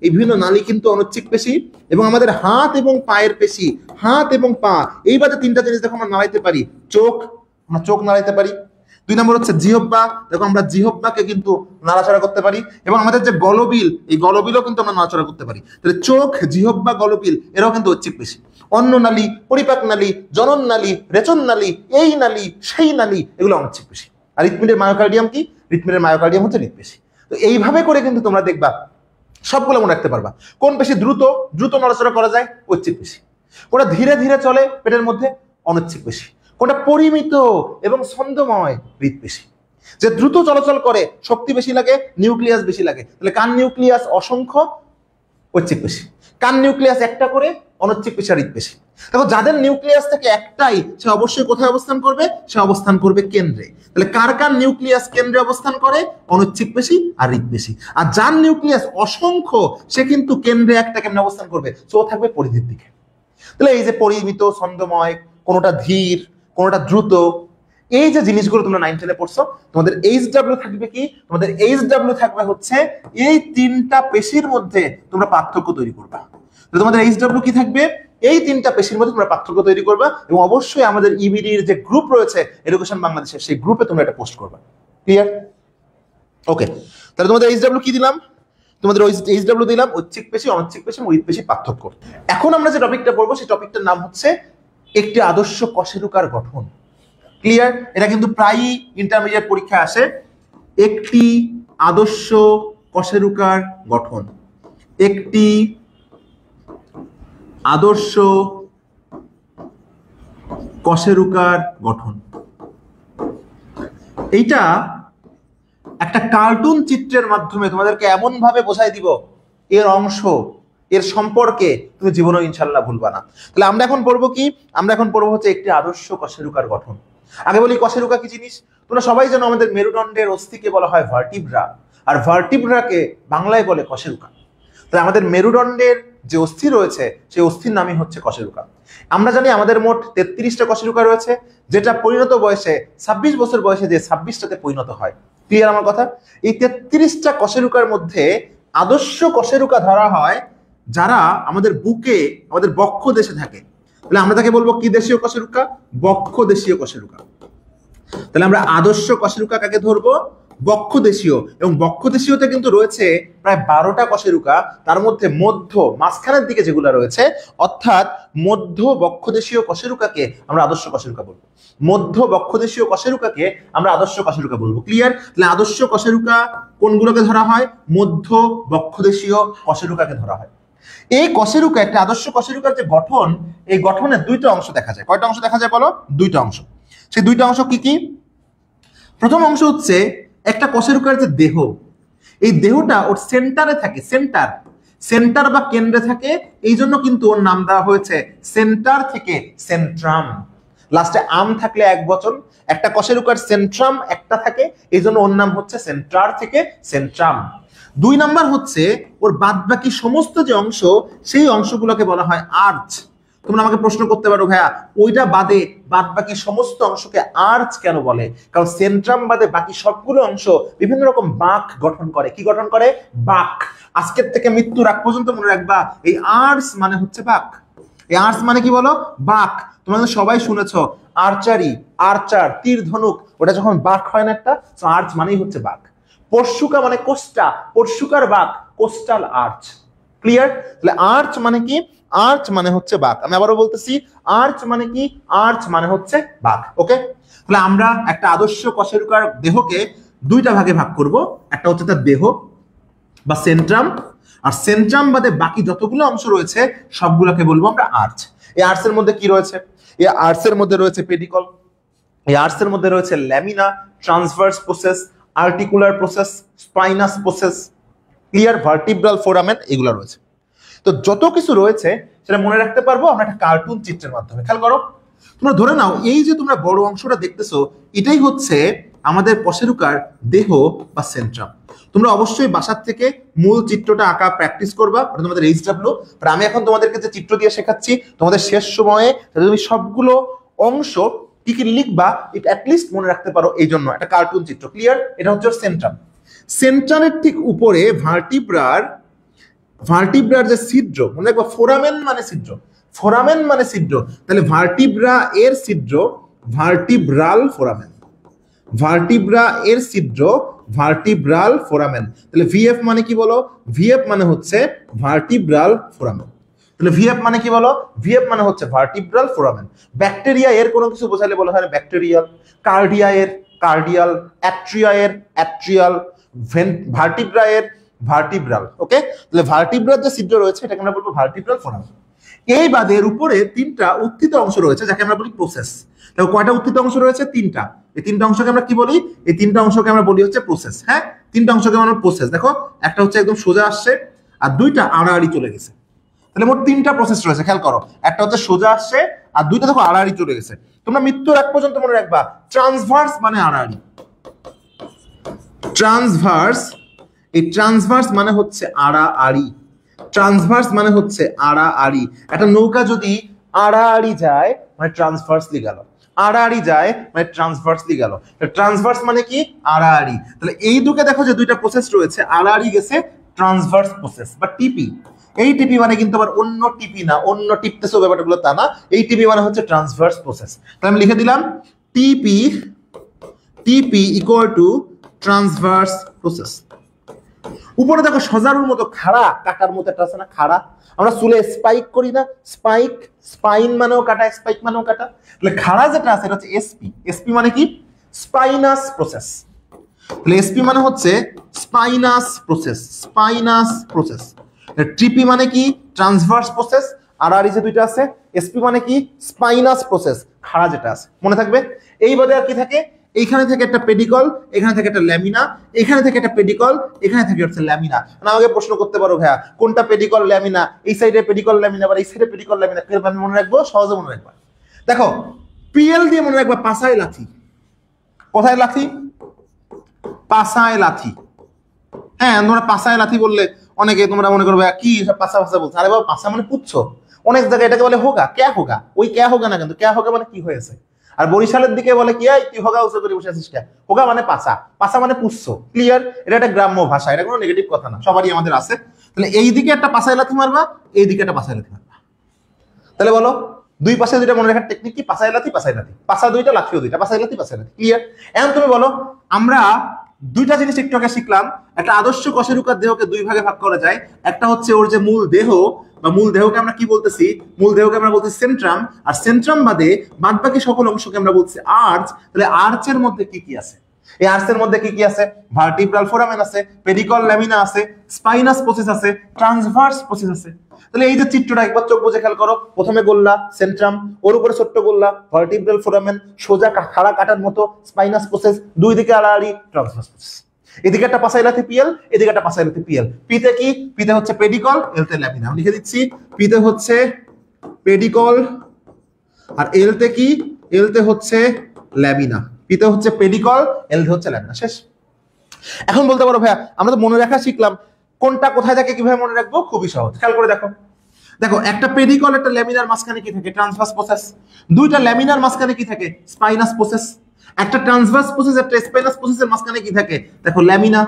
এই বিভিন্ন নালী কিন্তু অনৈচ্ছিক পেশি। এবং আমাদের হাত এবং পায়ের পেশি, হাত এবং পা, এই বাদে তিনটা জিনিস দেখো আমরা নাড়াইতে পারি। আমরা চোখ নাড়াইতে পারি। 2 নম্বর হচ্ছে জিহ্বা, দেখো আমরা জিহ্বাকে কিন্তু নাড়াচাড়া করতে পারি। এবং আমাদের যে গলবিল, এই গলবিলও কিন্তু আমরা নাড়াচাড়া করতে পারি। তাহলে চোখ, জিহ্বা, গলবিল এরাও কিন্তু ঐচ্ছিক পেশি। অন্ন নালী, পরিপাক নালী, জনন নালী, রেচন নালী, এই নালী সেই নালী, এগুলো অনৈচ্ছিক পেশি। আর হৃৎপিণ্ডের মায়োকার্ডিয়াম কি? হৃৎপিণ্ডের মায়োকার্ডিয়াম হচ্ছে হৃৎপেশি। তো এইভাবে করে কিন্তু তোমরা দেখবা সবগুলো মনে রাখতে পারবা। কোন পেশি দ্রুত দ্রুত নড়াচড়া করা যায়? ঐচ্ছিক পেশি। কোনটা ধীরে ধীরে চলে পেটের মধ্যে? অনৈচ্ছিক পেশি। কোনটা পরিমিত এবং ছন্দময়? হৃৎপেশি। যে দ্রুত চলাচল করে শক্তি বেশি লাগে, নিউক্লিয়াস বেশি লাগে, তাহলে কান নিউক্লিয়াস অসংখ্য, ঐচ্ছিক পেশি। কান নিউক্লিয়াস একটা করে, অনৈচ্ছিক পেশি আর হৃৎপেশি। দেখো যাদের নিউক্লিয়াস থেকে একটাই, সে অবশ্যই কোথায় অবস্থান করবে? সে অবস্থান করবে কেন্দ্রে। তাহলে কার কার নিউক্লিয়াস কেন্দ্রে অবস্থান করে? অনৈচ্ছিক পেশি আর হৃৎপেশি। আর যার নিউক্লিয়াস অসংখ্য, সে কিন্তু কেন্দ্রে একটা কেমনে অবস্থান করবে? সে থাকবে পরিধির দিকে। তাহলে এই যে পরিমিত, ছন্দময়, কোনোটা ধীর, কোনোটা দ্রুত, এই যে জিনিসগুলো তোমরা 9-10 পড়ছো, তোমাদের এইচডব্লিউ থাকবে কি? তোমাদের এইচডব্লিউ থাকবে হচ্ছে এই তিনটা পেশির মধ্যে তোমরা পার্থক্য তৈরি করবা। তোমাদের এইচডব্লিউ কি থাকবে? এই তিনটা পেশির মধ্যে তোমরা পার্থক্য তৈরি করবা, এবং অবশ্যই আমাদের ইবিডির যে গ্রুপ রয়েছে এডুকেশন বাংলাদেশের, সেই গ্রুপে তোমরা এটা পোস্ট করবা। ক্লিয়ার? ওকে, তাহলে তোমাদের এইচডব্লিউ কি দিলাম? তোমাদের এইচডব্লিউ দিলাম ঐচ্ছিক পেশি, অনৈচ্ছিক পেশি, হৃৎপেশি পার্থক্য। এখন আমরা যে টপিকটা পড়বো সেই টপিকটার নাম হচ্ছে একটি আদর্শ কশেরুকার গঠন। ক্লিয়ার? এটা কিন্তু প্রায়ই ইন্টারমিডিয়েট পরীক্ষায় আসে। একটি আদর্শ কশেরুকার গঠন। একটি আদর্শ কশেরুকার গঠন। এইটা একটা কার্টুন চিত্রের মাধ্যমে তোমাদেরকে এমন ভাবে বোঝাই দিব, এর অংশ, এর সম্পর্কে তুমি জীবনে ইনশাল্লাহ ভুলবা না। তাহলে আমরা এখন পড়বো কি? আমরা এখন পড়বো হচ্ছে একটি আদর্শ কশেরুকার গঠন। আগে বলি কশেরুকা কি জিনিস। তোমরা সবাই জানো আমাদের মেরুদণ্ডের অস্থিকে বলা হয় ভার্টিব্রা, আর ভার্টিব্রাকে বাংলায় বলে কশেরুকা। তাহলে আমাদের মেরুদণ্ডের যে অস্থি রয়েছে সেই অস্থির নামই হচ্ছে কশেরুকা। আমরা জানি আমাদের মোট 33টা কশেরুকা রয়েছে, যেটা পরিণত বয়সে 26 বছর বয়সে যে 26টাতে পরিণত হয়। ক্লিয়ার আমার কথা? এই 33টা কশেরুকার মধ্যে আদর্শ কশেরুকা ধরা হয় যারা আমাদের বুকে, আমাদের বক্ষ দেশে থাকে। তাহলে আমরা তাকে বলবো কি দেশীয় কশেরুকা? বক্ষ দেশীয় কশেরুকা। তাহলে আমরা আদর্শ কশেরুকা কাকে ধরবো? বক্ষ দেশীয়। এবং বক্ষ দেশীয়তে কিন্তু রয়েছে প্রায় 12টা কশেরুকা, তার মধ্যে মধ্য, মাঝখানের দিকে যেগুলো রয়েছে, অর্থাৎ মধ্য বক্ষ দেশীয় কশেরুকাকে আমরা আদর্শ কশেরুকা বলবো। মধ্য বক্ষ দেশীয় কশেরুকাকে আমরা আদর্শ কশেরুকা বলবো। ক্লিয়ার? তাহলে আদর্শ কশেরুকা কোনগুলোকে ধরা হয়? মধ্য বক্ষ দেশীয় কশেরুকাকে ধরা হয়। এই কশেরুকা, একটা আদর্শ কশেরুকার যে গঠন, এই গঠনের দুইটা অংশ দেখা যায়। কয়টা অংশ দেখা যায় বলো? দুইটা অংশ। সেই দুইটা অংশ কি কি? প্রথম অংশ হচ্ছে একটা কশেরুকার যে দেহ, এই দেহটা ওর সেন্টারে থাকে। সেন্টার, সেন্টার বা কেন্দ্রে থাকে, এই জন্য কিন্তু ওর নাম দেওয়া হয়েছে সেন্টার থেকে সেন্ট্রাম। লাস্টে আম থাকলে এক বচন। একটা কশেরুকার সেন্ট্রাম একটা থাকে, এই জন্য ওর নাম হচ্ছে সেন্টার থেকে সেন্ট্রাম। 2 নাম্বার হচ্ছে ওর বাদ বাকি সমস্ত যে অংশ, সেই অংশগুলোকে বলা হয় আর্চ। তোমরা আমাকে প্রশ্ন করতে পারো, ভাইয়া ওইটা বাদে বাদ বাকি সমস্ত অংশকে আর্চ কেন বলে? কারণ সেন্ট্রাম বাদে বাকি সবগুলো অংশ বিভিন্ন রকম বাঁক গঠন করে। কি গঠন করে? বাঁক। আজকের থেকে মৃত্যুর আগ পর্যন্ত মনে রাখবা, এই আর্চ মানে হচ্ছে বাঁক। এই আর্চ মানে কি বলো? বাঁক। তোমরা সবাই শুনেছো আর্চারি, আর্চার, তীর ধনুক, ওটা যখন বাঁক হয় না একটা, আর্চ মানেই হচ্ছে বাঁক। পরশুকা মানে কোস্টা, পরশুকার বাঁক, কোস্টাল আর্চ। ক্লিয়ার? তাহলে আর্চ মানে কি? আর্চ মানে হচ্ছে বাঁক। আমি আবারও বলতেছি, আর্চ মানে কি? আর্চ মানে হচ্ছে বাঁক। ওকে, তাহলে আমরা একটা আদর্শ কশেরুকার দেহকে দুইটা ভাগে ভাগ করব। একটা হচ্ছে তার দেহ বা সেন্ট্রাম, আর সেন্ট্রাম বাদে বাকি যতগুলো অংশ রয়েছে সবগুলোকে বলবো আমরা আর্চ। এই আর্চের মধ্যে কি রয়েছে? এই আর্চের মধ্যে রয়েছে পেডিকল, এই আর্চের মধ্যে রয়েছে lamina, transverse process, articular process, spinous process, clear, vertebral foramen, এগুলো রয়েছে। তো যত কিছু রয়েছে সেটা মনে রাখতে পারবো আমরা একটা কার্টুন চিত্রের মাধ্যমে। খেয়াল করো, তোমরা ধরে নাও এই যে তোমরা বড় অংশটা দেখতেছো, এটাই হচ্ছে আমাদের কশেরুকার দেহ বা সেন্ট্রাম। তোমরা অবশ্যই বাসার থেকে মূল চিত্রটা আঁকা প্র্যাকটিস করবা, ওটা তোমাদের এইচডব্লিউ। আর আমি এখন তোমাদেরকে যে চিত্র দিয়ে শেখাচ্ছি, তোমাদের শেষ সময়ে তুমি সবগুলো অংশ কি কি লিখবা এটা অ্যাটলিস্ট মনে রাখতে পারো, এই জন্য একটা কার্টুন চিত্র। ক্লিয়ার? এটা হচ্ছে সেন্ট্রাম। সেন্ট্রামের ঠিক উপরে ভার্টিব্রার যে ছিদ্র, মনে রাখবা ফোরামেন মানে ছিদ্র, ফোরামেন মানে ছিদ্র। তাহলে ভার্টিব্রা এর ছিদ্র ভার্টিব্রাল ফোরামেন, ভার্টিব্রা এর ছিদ্র ভার্টিব্রাল ফোরামেন। তাহলে ভিএফ মানে কি বলো? ভিএফ মানে হচ্ছে ভার্টিব্রাল ফোরামেন। তাহলে ভিএফ মানে কি বলো? ভিএফ মানে হচ্ছে ভার্টিব্রাল ফোরামেন। ব্যাকটেরিয়া এর কোনো কিছু বোঝালে বলা হয় ব্যাকটেরিয়াল, কার্ডিয়া এর কার্ডিয়াল, অ্যাট্রিয়া এর অ্যাট্রিয়াল, ভার্টিব্রা এর ভার্টিব্রাল। ওকে, তাহলে ভার্টিব্রাল যে ছিদ্র রয়েছে এটাকে আমরা বলবো ভার্টিব্রাল ফোরাম। এই বাদে এর উপরে তিনটা উত্থিত অংশ রয়েছে যাকে আমরা বলি প্রসেস। দেখো কয়টা উত্থিত অংশ রয়েছে? তিনটা। এই তিনটা অংশকে আমরা কি বলি? এই তিনটা অংশকে আমরা বলি হচ্ছে প্রসেস। হ্যাঁ, তিনটা অংশকে আমরা প্রসেস। দেখো একটা হচ্ছে একদম সোজা আসছে আর দুইটা আড়াআড়ি চলে গেছে। তাহলে মোট তিনটা প্রসেস রয়েছে, খেয়াল করো। একটা হচ্ছে সোজা আসছে আর দুইটা দেখো আড়াআড়ি চলে গেছে। তোমরা মৃত্যুর আগ পর্যন্ত মনে রাখবা ট্রান্সভার্স মানে আড়াআড়ি। ট্রান্সভার্স, এই ট্রান্সভার্স মানে হচ্ছে আড়াআড়ি। ট্রান্সভার্স মানে হচ্ছে আড়াআড়ি। একটা নৌকা যদি আড়াআড়ি যায় মানে ট্রান্সভার্সলি গেল, আড়াআড়ি যায় মানে ট্রান্সভার্সলি গেল। ট্রান্সভার্স মানে কি? আড়াআড়ি। তাহলে এই দুকে দেখো যে দুইটা প্রসেস রয়েছে, আড়াআড়ি গেছে ট্রান্সভার্স প্রসেস বা টিপি। এই টিপি মানে কিন্তু আবার অন্য টিপি না, অন্য টিপতেছো ব্যাপারগুলো তা না। এই টিপি মানে হচ্ছে ট্রান্সভার্স প্রসেস। তাহলে আমি লিখে দিলাম টিপি, টিপি ইকুয়াল টু ট্রান্সভার্স প্রসেস। উপরে দেখো সজারুর মতো খাড়া কাটার মতো একটা আছে না, খাড়া। আমরা চুলে স্পাইক করি না, স্পাইক, স্পাইন মানেও কাটা, স্পাইক মানেও কাটা। তাহলে খাড়া যেটা আছে এটা হচ্ছে এসপি। এসপি মানে কি? Spinous process. তাহলে এসপি মানে হচ্ছে স্পাইনাস প্রসেস, স্পাইনাস প্রসেস। টিপি মানে কি? Transverse process. আর আর যে দুইটা আছে, এসপি মানে কি? স্পাইনাস প্রসেস, খাড়া যেটা আছে, মনে থাকবে। এই বাদে আর কি থাকে? এইখানে থেকে একটা পেডিকল, এখানে থেকে একটা ল্যামিনা, এখানে থেকে একটা পেডিকল, এখানে থেকে হচ্ছে ল্যামিনা। না আমাকে প্রশ্ন করতে পারো ভাইয়া কোনটা পেডিকল ল্যামিনা, এই সাইডে পেডিকল ল্যামিনা বা এই সাইডে পেডিকল ল্যামিনা, কিভাবে আমি মনে রাখবো? সহজে মনে রাখবা। দেখো পিএল দিয়ে মনে রাখবা পাছায় লাথি। কোথায় লাথি? পাছায় লাথি। হ্যাঁ, তোমরা পাছায় লাথি বললে অনেকে তোমরা মনে করবে কি সব পাছা পাছা বলছো। আরে বাবা পাছা মানে পুচ্ছ। অনেক জায়গায় এটাকে বলে হোগা, ক্যা হোগা। ওই ক্যা হোগা না, কিন্তু ক্যা হোগা মানে কি হয়েছে। আর বরিশালের দিকে বলে কি তুই হোগা উঁচু করে বসে আছিস ক্যা। হোগা মানে পাছা, পাছা মানে পুচ্ছ। ক্লিয়ার? এটা একটা গ্রাম্য ভাষা, এটা কোনো নেগেটিভ কথা না, সবারই আমাদের আছে। তাহলে এই দিকে একটা পাছায় লাথি মারবা, এই দিকে একটা পাছায় লাথি মারবা। তাহলে বলো দুই পাশে দুইটা মনে রাখার টেকনিক কি? পাছায় লাথি, পাছায় লাথি, পাছা দুইটা লাঠিও দুইটা, পাছায় লাথি, পাছায় লাথি। ক্লিয়ার? এখন তুমি বলো আমরা দুইটা জিনিস একটু আগে শিখলাম। একটা আদর্শ কশেরুকার দেহকে দুই ভাগে ভাগ করা যায়। একটা হচ্ছে ওর যে মূল দেহ বা মূল দেহকে আমরা কি বলতেছি? মূল দেহকে আমরা বলতেছি সেন্ট্রাম। আর সেন্ট্রাম বাদে বাদ বাকি সকল অংশকে আমরা বলছি আর্চ। তাহলে আর্চের মধ্যে কি কি আছে? এই আর্চের মধ্যে কি কি আছে? ভার্টিব্রাল ফোরামেন আছে, পেডিকল ল্যামিনা আছে, স্পাইনাস প্রসেস আছে, ট্রান্সভার্স প্রসেস আছে। তাহলে এই যে চিত্রটা একবার চোখ বুঝে খেয়াল করো। প্রথমে গোল্লা সেন্ট্রাম, ওর উপরে ছোট্ট গোল্লা ভার্টিব্রাল ফোরামেন, সোজা খাড়া কাটার মতো স্পাইনাস প্রসেস, দুই দিকে আড়াআড়ি ট্রান্সভার্স প্রসেস। এদিকে একটা পাছায় লাথি পিএল, এদিকে একটা পাছায় লাথি পিএল। পিতে কি? পিতে হচ্ছে পেডিকল, এলতে ল্যামিনা। লিখে দিচ্ছি পিতে হচ্ছে পেডিকল আর এলতে কি? এলতে হচ্ছে ল্যামিনা। পিতে হচ্ছে পেডিকল, এলতে হচ্ছে ল্যামিনা। শেষ। এখন বলতে পারো ভাইয়া আমরা তো মনে রাখা শিখলাম, কোনটা কোথায় থাকে কিভাবে মনে রাখবো? খুবই সহজ, খেয়াল করে দেখো। দেখো একটা পেডিকল একটা ল্যামিনার মাঝখানে কি থাকে? Transverse process. দুইটা ল্যামিনার মাঝখানে কি থাকে? Spinous process. একটা ট্রান্সভার্স প্রসেস একটা স্পাইনাস প্রসেসের মাঝখানে কি থাকে? দেখো ল্যামিনা।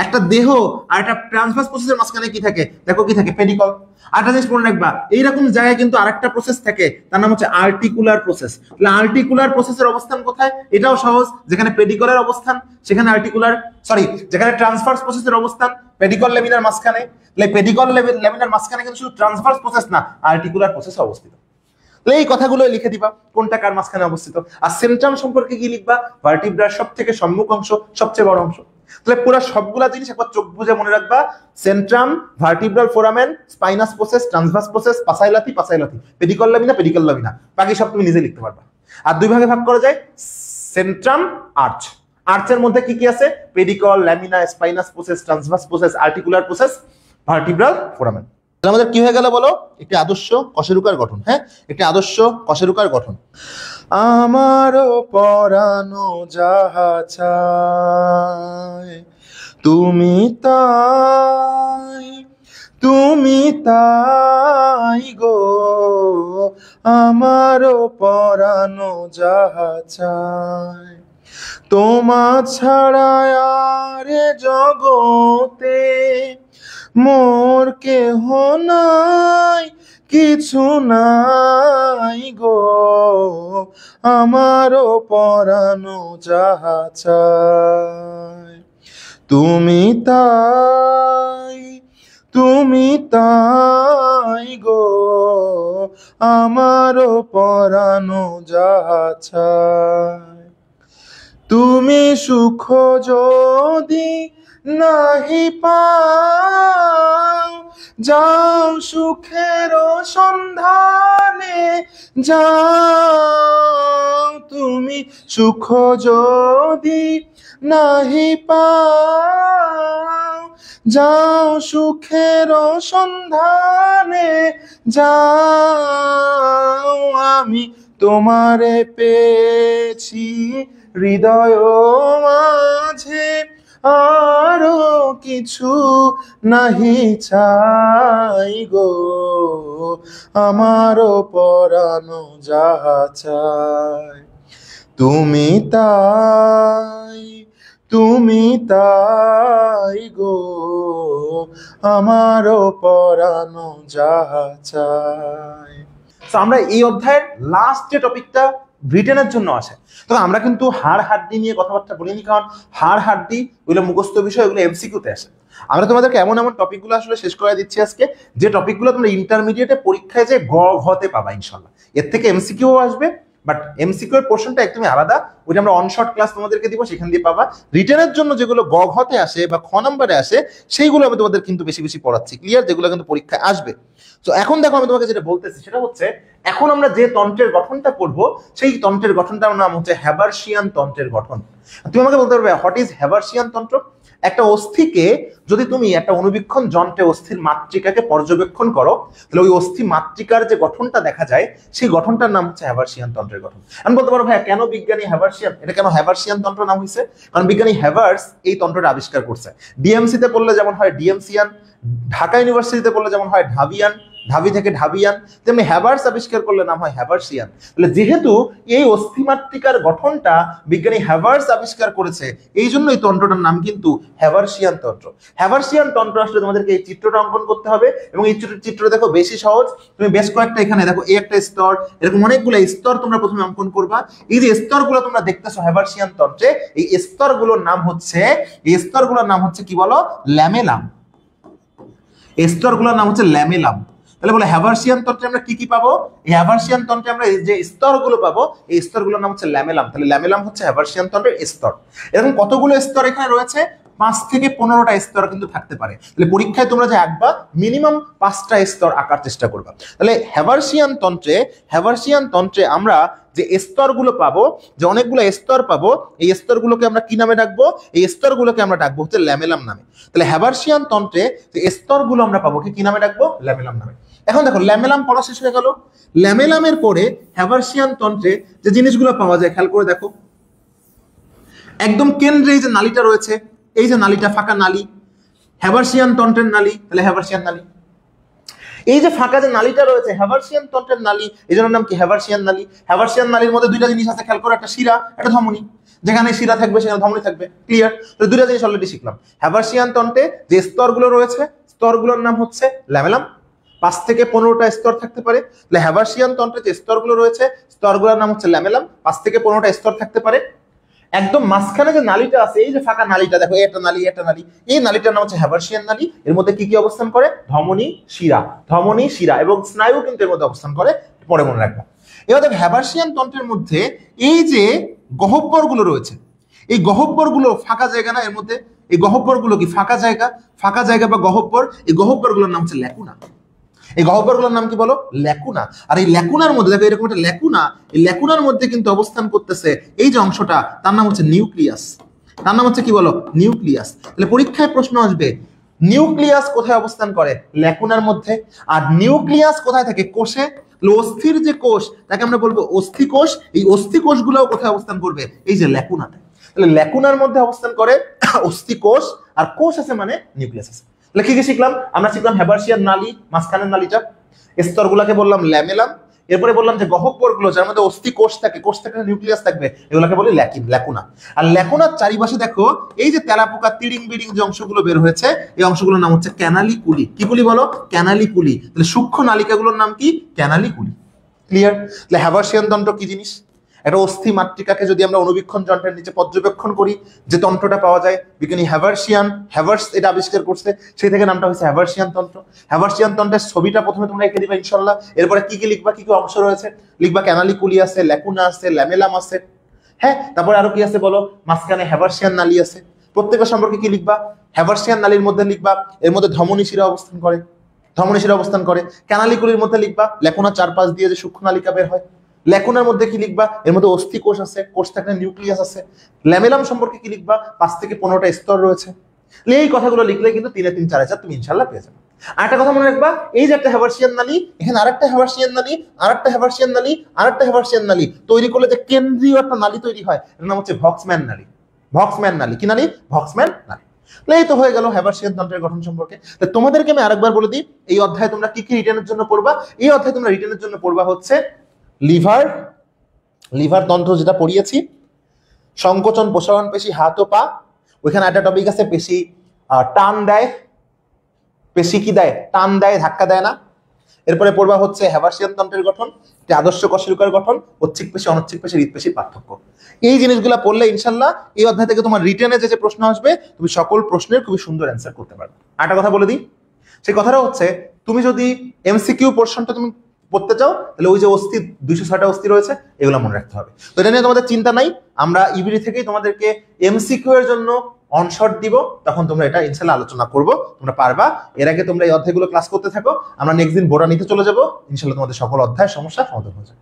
একটা দেহ আর একটা ট্রান্সভার্স প্রসেসের মাঝখানে কি থাকে? দেখো কি থাকে? পেডিকল। আরেকটা জিনিস মনে রাখবা, এইরকম জায়গায় কিন্তু আরেকটা প্রসেস থাকে, তার নাম হচ্ছে আর্টিকুলার প্রসেস। তাহলে আর্টিকুলার প্রসেসের অবস্থান কোথায়? এটাও সহজ, যেখানে পেডিকলের অবস্থান সেখানে আর্টিকুলার, সরি যেখানে ট্রান্সভার্স প্রসেসের অবস্থান পেডিকল ল্যামিনার মাঝখানে। তাহলে পেডিকল ল্যামিনার মাঝখানে কিন্তু শুধু ট্রান্সভার্স প্রসেস না, আর্টিকুলার প্রসেস অবস্থিত। এই কথাগুলো লিখে দিবা কোনটা কার মাঝখানে অবস্থিত। আর সেন্ট্রাম সম্পর্কে কি লিখবা? ভার্টিব্রার সব থেকে সম্মুখ অংশ, সবচেয়ে বড় অংশ। তাহলে পুরো সবগুলা জিনিস একবার চোখ বুঝে মনে রাখবা। Centrum, vertebral foramen, spinous process, transverse process, পাছায় লাথি, পাছায় লাথি, পেডিকল ল্যামিনা, পেডিকল ল্যামিনা। বাকি সব তুমি নিজে লিখতে পারবা। আর দুই ভাগে ভাগ করা যায়, সেন্ট্রাম, আর্চ। আর্চের মধ্যে কি কি আছে? Pedicle, lamina, spinous process, transverse process, articular process, vertebral foramen. আমাদের কি হয়ে গেল বলো? একটি আদর্শ কশেরুকার গঠন। হ্যাঁ, একটি আদর্শ কশেরুকার গঠন। আমারও পরানো যাহা চায় তুমি তাই, তুমি তাই গো। আমারও পরানো যাহা চায় তোমা ছাড়া আর জগতে মোর কেহ নাই, কিছু নাই গো। আমারও পরানো যাহা চায় তুমি তাই, তুমি তাই গো। আমারও পরানো যাহা চায় তুমি সুখ যদি নাহি পাও, যাও সুখের সন্ধানে, যাও তুমি সুখ যদি নাহি পাও, যাও সুখের সন্ধানে, যাও আমি তোমারে পেয়েছি হৃদয় মাঝে, আরো কিছু নাহি চাই গো, আমারও পরানো যাহা চাই, তুমি তাই, তুমি তাই গো, আমারও পরানো যাহা চাই। তো আমরা এই অধ্যায়ের লাস্ট যে টপিকটা ব্রিটেনের জন্য আছে, তো আমরা কিন্তু হাড় হাড্ডি নিয়ে কথাবার্তা বলিনি, কারণ হাড় হাড্ডি ওগুলো মুখস্থ বিষয়, ওগুলো এমসিকিউতে আসে। আমরা তোমাদেরকে এমন এমন টপিকগুলো আসলে শেষ করে দিচ্ছি আজকে, যে টপিকগুলো তোমরা ইন্টারমিডিয়েটে পরীক্ষায় যে ঘতে পাবা ইনশাল্লাহ। এর থেকে এমসিকিউ আসবে, বাট এমসিকিউ এর পোর্শনটা একদমই আলাদা, ওইটা আমরা অনশর্ট ক্লাস তোমাদেরকে দিব, সেখান দিয়ে পাবা। রিটেনের জন্য যেগুলো ঘতে আসে বা খ নম্বরে আসে, সেইগুলো আমি তোমাদের কিন্তু বেশি বেশি পড়াচ্ছি, ক্লিয়ার, যেগুলো কিন্তু পরীক্ষায় আসবে। তো এখন দেখো আমি তোমাকে যেটা বলতেছি সেটা হচ্ছে, এখন আমরা যে তন্ত্রের গঠনটা পড়বো, সেই তন্ত্রের গঠনটার নাম হচ্ছে হ্যাবার্সিয়ান তন্ত্রের গঠন। তুমি আমাকে বলতে পারবে হোয়াট ইজ হ্যাবার্সিয়ান তন্ত্র? একটা অস্থিকে যদি তুমি একটা অনুবীক্ষণ যন্ত্রে অস্থির মাতৃকাকে পর্যবেক্ষণ করো, তাহলে ওই অস্থি মাতৃকার যে গঠনটা দেখা যায়, সেই গঠনটার নাম হচ্ছে হ্যাবার্সিয়ান তন্ত্রের গঠন। আমি বলতে পারবো ভাইয়া কেন বিজ্ঞানী হ্যাবার্সিয়ান, এটা কেন হ্যাবার্সিয়ান তন্ত্র নাম হয়েছে? কারণ বিজ্ঞানী হ্যাভার্স এই তন্ত্রটা আবিষ্কার করছে। ডিএমসি তে পড়লে যেমন হয় ডিএমসিয়ান, ঢাকা ইউনিভার্সিটিতে পড়লে যেমন হয় ঢাবিয়ান, ঢাবি থেকে ঢাবিয়ান, তেমনি হ্যাভার্স আবিষ্কার করলে নাম হয় হ্যাবার্সিয়ান। তাহলে যেহেতু এই অস্থিমাতৃকার গঠনটা বিজ্ঞানী হ্যাভার্স আবিষ্কার করেছে, এই জন্য এই তন্ত্রটার নাম কিন্তু হ্যাবার্সিয়ান তন্ত্র। হ্যাবার্সিয়ান তন্ত্র আসলে তোমাদেরকে এই চিত্রটা অঙ্কন করতে হবে, এবং এই চিত্র দেখো বেশি সহজ। তুমি বেশ কয়েকটা এখানে দেখো, এই একটা স্তর, এরকম অনেকগুলো স্তর তোমরা প্রথমে অঙ্কন করবা। এই যে স্তরগুলো তোমরা দেখতেছো হ্যাবার্সিয়ান তন্ত্রে, এই স্তরগুলোর নাম হচ্ছে কি বলো? ল্যামেলাম। এই স্তরগুলোর নাম হচ্ছে ল্যামেলাম। তাহলে বলে হ্যাবার্সিয়ান তন্ত্রে আমরা কি কি পাবো? এই হ্যাবার্সিয়ান তন্ত্রে আমরা যে স্তরগুলো পাবো, এই স্তরগুলোর নাম হচ্ছে ল্যামেলাম। তাহলে ল্যামেলাম হচ্ছে হ্যাবার্সিয়ান তন্ত্রের স্তর। এরকম কতগুলো স্তর এখানে রয়েছে? 5 থেকে 15টা স্তর কিন্তু থাকতে পারে। তাহলে পরীক্ষায় তোমরা যে আঁকবা, মিনিমাম 5টা স্তর আঁকার চেষ্টা করবা। তাহলে হ্যাবার্সিয়ান তন্ত্রে আমরা যে স্তরগুলো পাবো, যে অনেকগুলো স্তর পাবো, এই স্তরগুলোকে আমরা কি নামে ডাকবো? এই স্তরগুলোকে আমরা ডাকবো হচ্ছে ল্যামেলাম নামে। তাহলে হ্যাবার্সিয়ান তন্ত্রে যে স্তরগুলো আমরা পাবো কি নামে ডাকবো? ল্যামেলাম নামে। এখন দেখো ল্যামেলাম পড়া শেষ হয়ে গেল। ল্যামেলামের পরে হ্যাবার্সিয়ান তন্ত্রে যে জিনিসগুলো পাওয়া যায় খেয়াল করে দেখো। একদম কেন্দ্রে এই যে নালীটা রয়েছে, এই যে নালীটা, ফাঁকা নালী, হ্যাবার্সিয়ান তন্ত্রের নালী। তাহলে হ্যাবার্সিয়ান নালী, এই যে ফাঁকা যে নালীটা রয়েছে হ্যাবার্সিয়ান তন্ত্রের নালী, এই জন্য নাম কি? হ্যাবার্সিয়ান নালী। হ্যাবার্সিয়ান নালীর মধ্যে দুইটা জিনিস আছে খেয়াল করো, একটা শিরা, একটা ধমনী। যেখানে শিরা থাকবে সেখানে ধমনী থাকবে, ক্লিয়ার? তো দুইটা জিনিস অলরেডি শিখলাম। হ্যাবার্সিয়ান তন্ত্রে যে স্তরগুলো রয়েছে, স্তরগুলোর নাম হচ্ছে ল্যামেলাম। 5 থেকে 15টা স্তর থাকতে পারে। তাহলে হ্যাবার্সিয়ান তন্ত্রে যে স্তরগুলো রয়েছে, স্তরগুলোর নাম হচ্ছে ল্যামেলাম। 5 থেকে 15টা স্তর থাকতে পারে। একদম মাঝখানে যে নালীটা আছে, এই যে ফাঁকা নালীটা দেখো, একটা নালী, এই নালীটার নাম হচ্ছে হ্যাবার্সিয়ান নালী। এর মধ্যে কি কি অবস্থান করে? ধমনী, শিরা এবং স্নায়ু কিন্তু এর মধ্যে অবস্থান করে, পরে মনে রাখবা। এবার দেখো হ্যাবার্সিয়ান তন্ত্রের মধ্যে এই যে গহ্বরগুলো রয়েছে, এই গহ্বরগুলো ফাঁকা জায়গা না? এর মধ্যে এই গহ্বরগুলো কি ফাঁকা জায়গা বা গহ্বর? এই গহ্বরগুলোর নাম হচ্ছে ল্যাকুনা। এই গহ্বরগুলোর নাম কি বলো? ল্যাকুনা। আর এই ল্যাকুনার মধ্যে দেখো এরকম একটা ল্যাকুনা, এই ল্যাকুনার মধ্যে কিন্তু অবস্থান করতেছে এই যে অংশটা, তার নাম হচ্ছে নিউক্লিয়াস। তার নাম হচ্ছে কি বলো? নিউক্লিয়াস। তাহলে পরীক্ষায় প্রশ্ন আসবে, নিউক্লিয়াস কোথায় অবস্থান করে? ল্যাকুনার মধ্যে। আর নিউক্লিয়াস কোথায় থাকে? কোষে। অস্থির যে কোষ, তাকে আমরা বলবো অস্থিকোষ। এই অস্থিকোষগুলোও কোথায় অবস্থান করবে? এই যে ল্যাকুনাতে। তাহলে ল্যাকুনার মধ্যে অবস্থান করে অস্থিকোষ, আর কোষ আছে মানে নিউক্লিয়াস আছে। তাহলে কি কি শিখলাম? আমরা শিখলাম হ্যাবার্সিয়ান নালী, মাঝখানের নালীটা, স্তরগুলোকে বললাম ল্যামেলাম, এরপরে বললাম যে গহ্বরগুলো যার মধ্যে অস্থি কোষ থাকে, কোষ থেকে নিউক্লিয়াস থাকবে, এগুলোকে বলি ল্যাকুনা। আর ল্যাকুনার চারিপাশে দেখো এই যে তেলাপোকা তিড়িং বিড়িং যে অংশগুলো বের হয়েছে, এই অংশগুলোর নাম হচ্ছে ক্যানালিকুলি। কি কুলি বলো? ক্যানালিকুলি। তাহলে সূক্ষ্ম নালিকাগুলোর নাম কি? Canaliculi, clear? তাহলে হ্যাবার্সিয়ান তন্ত্র কি জিনিস? একটা অস্থি মাতৃকাকে যদি আমরা অনুবীক্ষণ যন্ত্রের নিচে পর্যবেক্ষণ করি, যে তন্ত্রটা পাওয়া যায়, বিজ্ঞানী হ্যাভার্স এটা আবিষ্কার করছে, সেই থেকে নামটা হয়েছে হ্যাবার্সিয়ান তন্ত্র। হ্যাবার্সিয়ান তন্ত্রের ছবিটা প্রথমে তোমরা এঁকে দিবা ইনশাল্লাহ। এরপরে কি কি লিখবা, কি কি অংশ রয়েছে লিখবা। ক্যানালিকুলি আছে, ল্যাকুনা আছে, ল্যামেলাম আছে, হ্যাঁ। তারপরে আরো কি আছে বলো? মাঝখানে হ্যাবার্সিয়ান নালী আছে। প্রত্যেকটা সম্পর্কে কি লিখবা? হ্যাভার্সিয়ান নালীর মধ্যে লিখবা এর মধ্যে ধমনী শিরা অবস্থান করে, ধমনী শিরা অবস্থান করে। ক্যানালিকুলির মধ্যে লিখবা ল্যাকুনার চারপাশ দিয়ে যে সূক্ষ্ম নালিকা বের হয়। ল্যাকুনার মধ্যে কি লিখবা? এর মধ্যে অস্থি কোষ আছে, কোষ থাকলে নিউক্লিয়াস আছে। ল্যামেলাম সম্পর্কে কি লিখবা? 5 থেকে 15টা স্তর রয়েছে। এই কথাগুলো লিখলে কিন্তু 3 3 4 4 তুমি ইনশাআল্লাহ পেয়ে যাবে। আরেকটা কথা মনে রাখবা, এই যে একটা হ্যাভার্সিয়ান নালী, এখানে আরেকটা হ্যাভার্সিয়ান নালী, আরেকটা হ্যাভার্সিয়ান নালী, আরেকটা হ্যাভার্সিয়ান নালী তৈরি করলে যে কেন্দ্রীয় একটা নালী তৈরি হয়, এর নাম হচ্ছে ভক্সম্যান নালী। ভক্সম্যান নালী কি নালী? ভক্সম্যান নালী। এই তো হয়ে গেল হ্যাভার্সিয়ান তন্ত্রের গঠন সম্পর্কে। তো তোমাদেরকে আমি আরেকবার বলে দিই, এই অধ্যায়ে তোমরা কি কি রিটেনের জন্য পড়বা। এই অধ্যায়ে তোমরা রিটেনের জন্য পড়বা হচ্ছে লিভার, লিভার তন্ত্র যেটা পড়িয়েছি, সংকোচন প্রসারণ পেশি হাত ও পা, ওইখানে একটা টপিক আছে পেশি টান দেয়, পেশি কি দেয়? টান দেয়, ধাক্কা দেয় না। এরপরে পড়বা হচ্ছে হ্যাভার্সিয়ান তন্ত্রের গঠন, আদর্শ কশেরুকার গঠন, ঐচ্ছিক পেশি অনৈচ্ছিক পেশি হৃদপেশির পার্থক্য। এই জিনিসগুলো পড়লে ইনশাল্লাহ এই অধ্যায় থেকে তোমার রিটেনে যে প্রশ্ন আসবে তুমি সকল প্রশ্নের খুবই সুন্দর অ্যান্সার করতে পারবে। আরেকটা কথা বলে দিই, সেই কথাটা হচ্ছে তুমি যদি এমসিকিউ পোর্শনটা তুমি পড়তে চাও তাহলে ওই যে অস্থি 206টা অস্থি রয়েছে এগুলো মনে রাখতে হবে। তো এটা নিয়ে তোমাদের চিন্তা নাই, আমরা ইবিডি থেকেই তোমাদেরকে এমসিকিউ এর জন্য অনশট দিব, তখন তোমরা এটা ইনশাআল্লাহ আলোচনা করব, তোমরা পারবা। এর আগে তোমরা এই অধ্যায়গুলো ক্লাস করতে থাকো, আমরা নেক্সট দিন বোর্ডা নিতে চলে যাবো, ইনশাআল্লাহ তোমাদের সকল অধ্যায় সমস্যা সমাধান হয়ে যাবে।